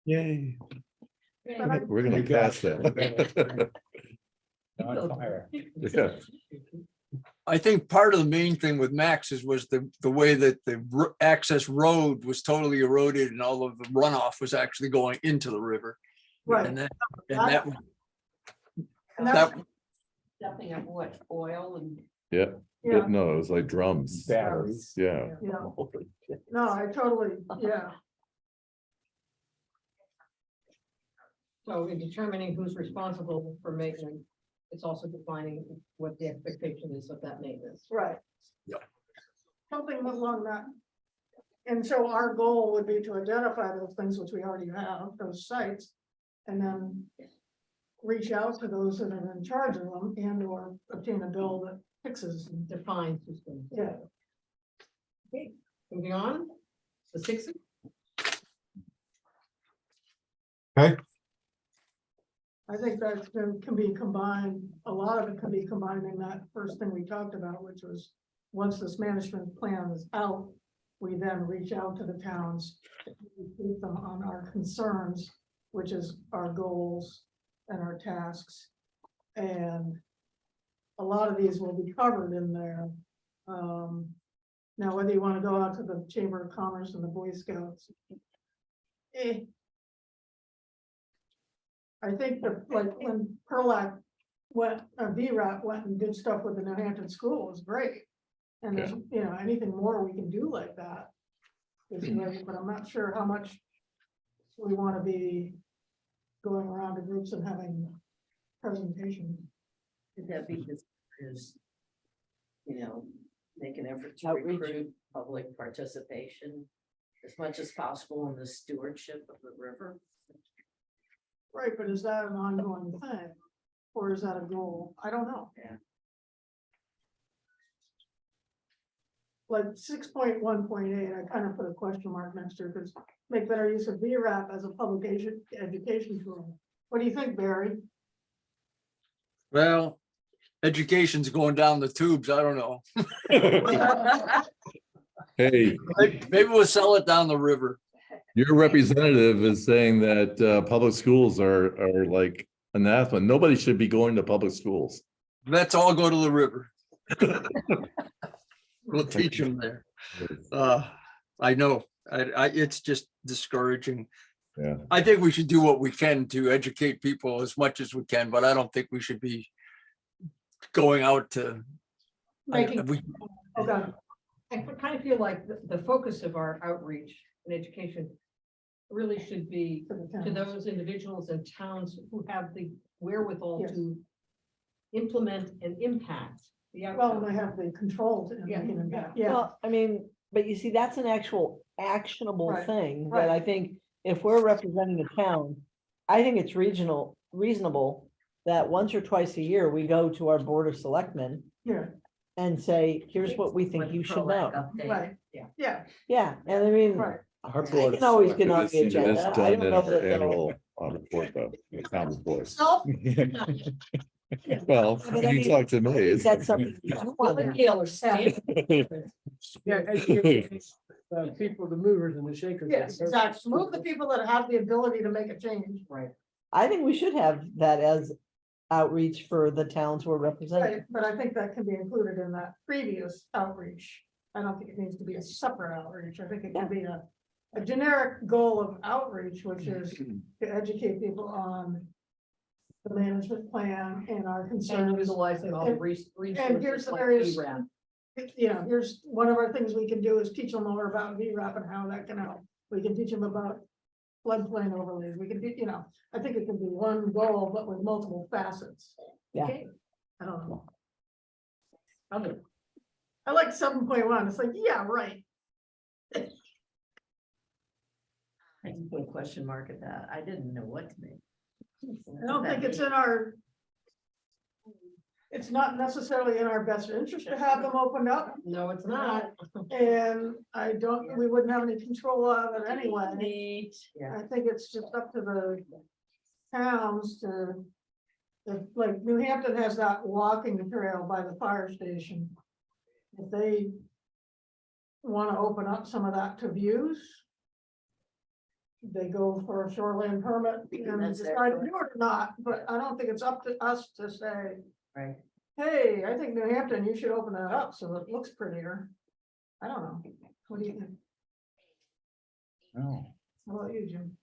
Yay. We're gonna pass that. On fire. Yeah, I think part of the main thing with Max's was the way that the access road was totally eroded and all of the runoff was actually going into the river. right. And that, And that's, that, Dumping of what, oil and. yeah, yeah, no, it was like drums. Batteries. Yeah, yeah, no, I totally, yeah, So in determining who's responsible for maintenance, it's also defining what the expectation is of that maintenance. right. Yeah. Something along that. And so our goal would be to identify those things which we already have, those sites, and then reach out to those that are in charge of them and or obtain a bill that fixes. Define systems. Yeah. Moving on, the sixth. Okay, I think that can be combined, a lot of it can be combined in that first thing we talked about, which was, once this management plan is out, we then reach out to the towns, brief them on our concerns, which is our goals and our tasks. And a lot of these will be covered in there. Now, whether you want to go out to the Chamber of Commerce and the Boy Scouts. I think that, like, when Prlac went, VRAP went and did stuff with the New Hampton school was great. And there's, you know, anything more we can do like that is great, but I'm not sure how much we want to be going around to groups and having presentations. Could that be just, make an effort to Outreach. recruit public participation as much as possible in the stewardship of the river? Right, but is that an ongoing thing? Or is that a goal? I don't know. Yeah. Like 6.1.8, I kind of put a question mark next to it, because make better use of VRAP as a publication education tool. What do you think, Barry? Well, education's going down the tubes. I don't know. Hey, Maybe we'll sell it down the river. your representative is saying that public schools are like anathema. Nobody should be going to public schools. Let's all go to the river. We'll teach them there. I know, it's just discouraging. Yeah. I think we should do what we can to educate people as much as we can, but I don't think we should be going out to. Making, we- okay. I kind of feel like the focus of our outreach and education really should be to those individuals and towns who have the wherewithal Yes. to implement and impact the Well, outcome. they have the control to Yeah. make an impact. Yeah, Well, I mean, but you see, that's an actual actionable Right, thing right. that I think if we're representing a town, I think it's reasonable that once or twice a year, we go to our Board of Selectmen yeah, and say, here's what we think With you should Prlac know. update. right, Yeah. yeah, Yeah, and I mean, right. Our I board can always get on It's the agenda. I don't done in know that our they'll- annual report though, the town report. So, Well, But I you mean, talk to me. it's- that's something. you do want to- Yeah, educate people, the movers and the shakers. yes, exactly. Move the people that have the ability to make a change. Right. I think we should have that as outreach for the towns we're representing. But I think that can be included in that previous outreach. I don't think it needs to be a separate outreach. I think it can be a generic goal of outreach, which is to educate people on the management plan and our And concerns. utilizing all the And resources. here's the like various, VRAP. here's one of our things we can do is teach them more about VRAP and how that can help. We can teach them about floodplain overlays. We can do, I think it can be one goal, but with multiple facets. Yeah. Okay. I don't know. Other. I like 7.1. It's like, yeah, right. I can put a question mark at that. I didn't know what to make. I don't think it's in our. It's not necessarily in our best interest to have them opened up, No, it's not. and we wouldn't have any control of it anyway. Neat. Yeah. I think it's just up to the towns to. If, like, New Hampton has that walking trail by the fire station. If they want to open up some of that to views, they go for a shoreline permit and That's their decide to choice. do it or not, but I don't think it's up to us to say, Right. hey, I think New Hampton, you should open that up so it looks prettier. I don't know. What do you think? No. How about you, Jim?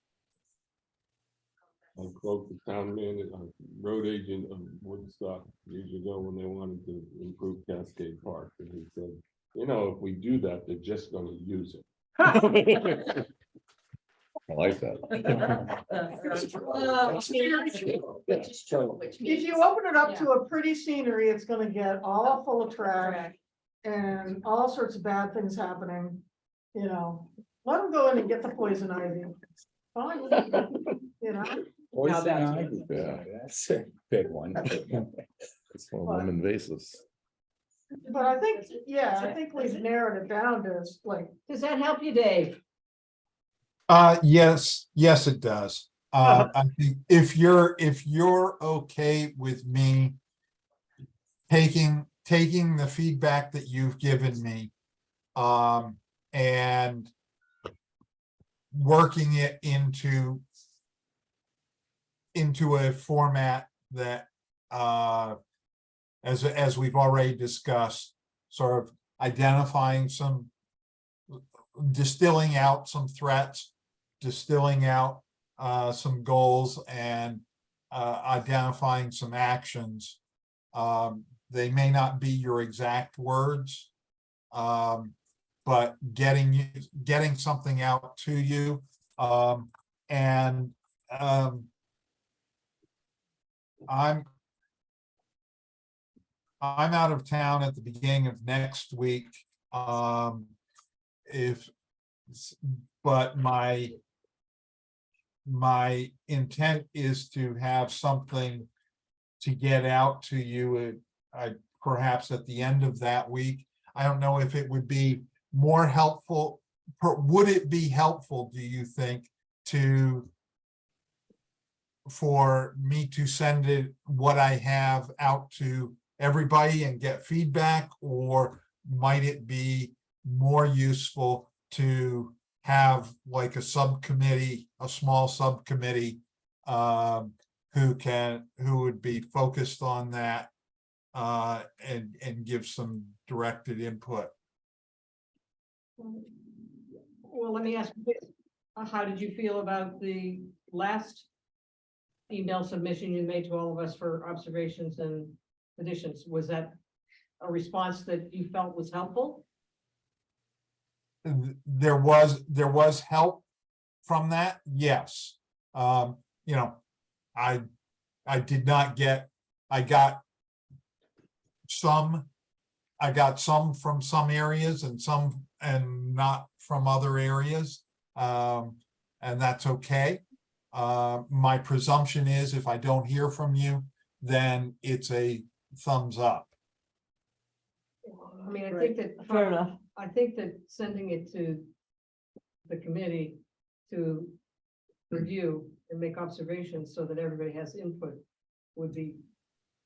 I spoke to town manager, road agent of Woodstock years ago when they wanted to improve Cascade Park, and he said, if we do that, they're just gonna use it. I like that. Which is true, which If means. you open it up to a pretty scenery, it's gonna get all full of trash and all sorts of bad things happening. Let them go in and get the poison ivy. Fine, Poison that's- ivy, Yeah. That's a big one. It's one of them invasives. But I think, yeah, I think we've narrowed it down to like, Does that help you, Dave? Yes, it does. I think if you're okay with me taking the feedback that you've given me, and working it into a format that, as we've already discussed, sort of identifying distilling out some threats, distilling out some goals, and identifying some actions. They may not be your exact words, but getting something out to you, and I'm out of town at the beginning of next week. But my intent is to have something to get out to you, perhaps at the end of that week. I don't know if it would be more helpful, would it be helpful, do you think, for me to send what I have out to everybody and get feedback, or might it be more useful to have like a subcommittee, a small subcommittee, who would be focused on that, and give some directed input? Well, let me ask, how did you feel about the last email submission you made to all of us for observations and additions? Was that a response that you felt was helpful? There was help from that, yes. I did not get, I got some from some areas and not from other areas. And that's okay. My presumption is if I don't hear from you, then it's a thumbs up. I mean, I think that. Fair enough. I think that sending it to the committee to review and make observations so that everybody has input would be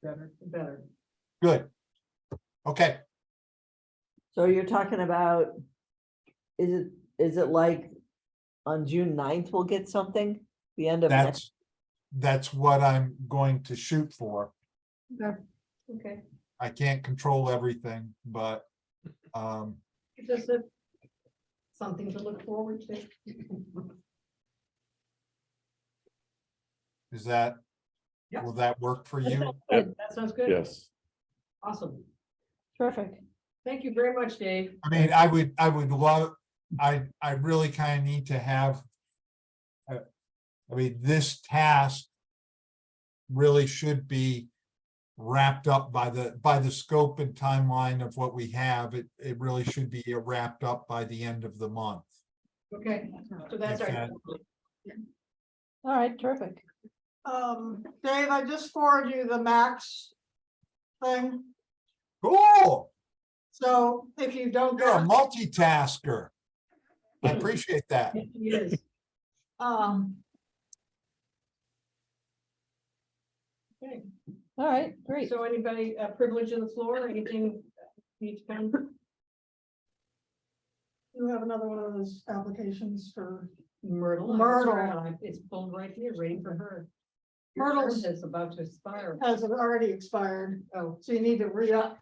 better. Good. Okay. So you're talking about, is it like on June 9th we'll get something? The end of next? That's what I'm going to shoot for. Okay. I can't control everything, but Just something to look forward to. will that work for you? That sounds good. Yes. Awesome. Terrific. Thank you very much, Dave. I mean, I would love, I really kind of need to have, this task really should be wrapped up by the scope and timeline of what we have. It really should be wrapped up by the end of the month. Okay, so that's If our. that- All right, terrific. Dave, I just forwarded you the max thing. Cool. So if you don't You're a get, multitasker. I appreciate that. Yes. Okay, All right, great. so anybody, privilege of the floor, anything needs to come? you have another one of those applications for Myrtle. Myrtle. It's pulled right here, waiting for her. Myrtle's Is about to expire. has already expired, Oh, so you need to re-up.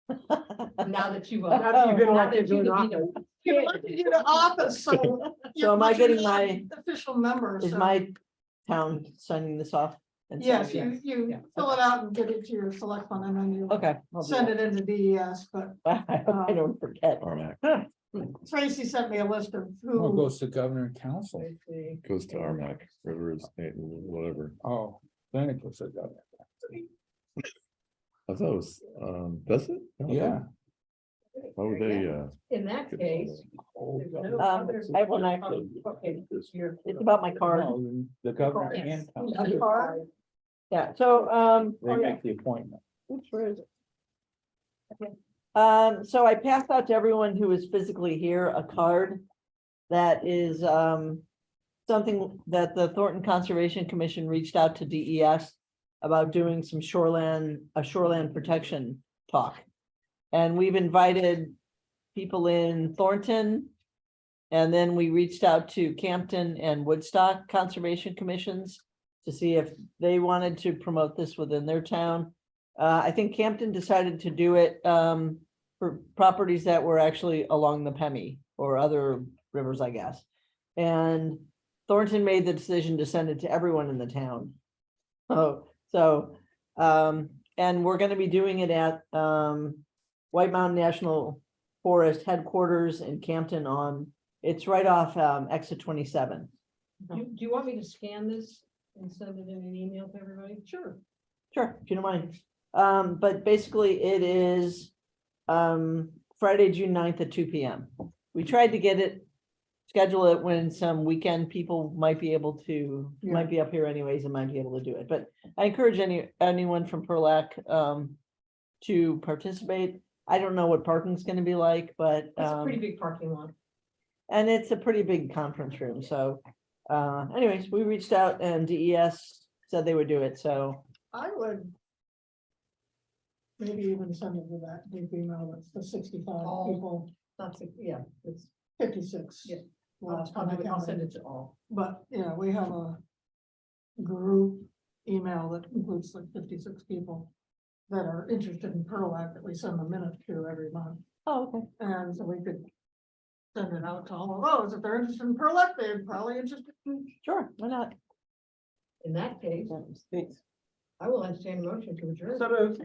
now that you've. Now that you've been now elected that to an you've office. You elected you to office, so. So am I getting my, Official member. is so- my town signing this off? and Yes, signing you Yeah. fill it out and give it to your select one, and then you Okay. I'll do send that. it into DES, but I hope I don't forget. RMAC Tracy sent me a list of Oh, it who. goes to governor and council. goes to RMAC, Rivers, whatever. Oh, then it goes to governor. I thought it was, does it? Yeah. How would they, In that case. there's no other- I have one Okay, you're- It's about my card. No, the governor Yes. and council, Card? Yeah, so, they make the appointment. oops, where is it? So I passed out to everyone who is physically here a card that is something that the Thornton Conservation Commission reached out to DES about doing some a shoreland protection talk. And we've invited people in Thornton. And then we reached out to Campton and Woodstock Conservation Commissions to see if they wanted to promote this within their town. I think Campton decided to do it for properties that were actually along the Pemmy or other rivers, I guess. And Thornton made the decision to send it to everyone in the town. And we're going to be doing it at White Mountain National Forest headquarters in Campton it's right off exit 27. Do you want me to scan this and send it in an email to everybody? Sure. Sure, if you don't mind. But basically it is Friday, June 9th at 2 p.m. We tried to schedule it when some weekend people might be able to, might be up here anyways and might be able to do it. But I encourage anyone from Prlac to participate. I don't know what parking's going to be like, but It's a pretty big parking lot. and it's a pretty big conference room. So anyways, we reached out and DES said they would do it. So I would maybe even send it to that big email that's the 65 people, That's, yeah, it's, 56. Yeah. Last time I I'll send counted. it to all. But, yeah, we have a group email that includes like 56 people that are interested in Prlac that we send a minute to every month. oh, okay. And so we could send it out to all of those. If they're interested in Prlac, they're probably interested in. Sure, why not? In that case, Thanks. I will entertain a motion to adjourn. So moved.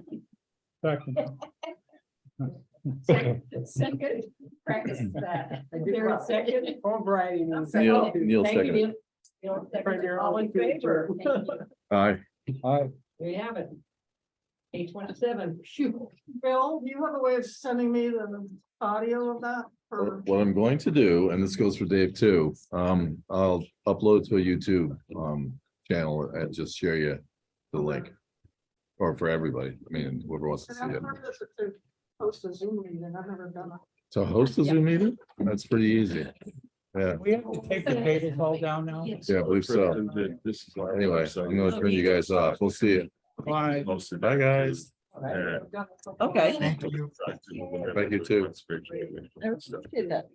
Second, practice that. There a second? All righty. Neil Thank you, seconded. Neil. Neil, second. All in favor? Thank you. Aye. We have it. 8:27. Phew. Bill, do you have a way of sending me the audio of that? For What I'm going to do, and this goes for Dave too, I'll upload to a YouTube channel and just share you the link. Or for everybody, I mean, whoever wants to And see I've it. heard this to host a Zoom meeting. I've never done it. To host a Zoom meeting, that's pretty easy. Yeah, We have to take the cables all down now. yeah, I believe so. Anyway, I'm gonna turn you guys off. We'll see you. Bye. Bye, guys. Okay. Thank you. Thank you too. I appreciate that.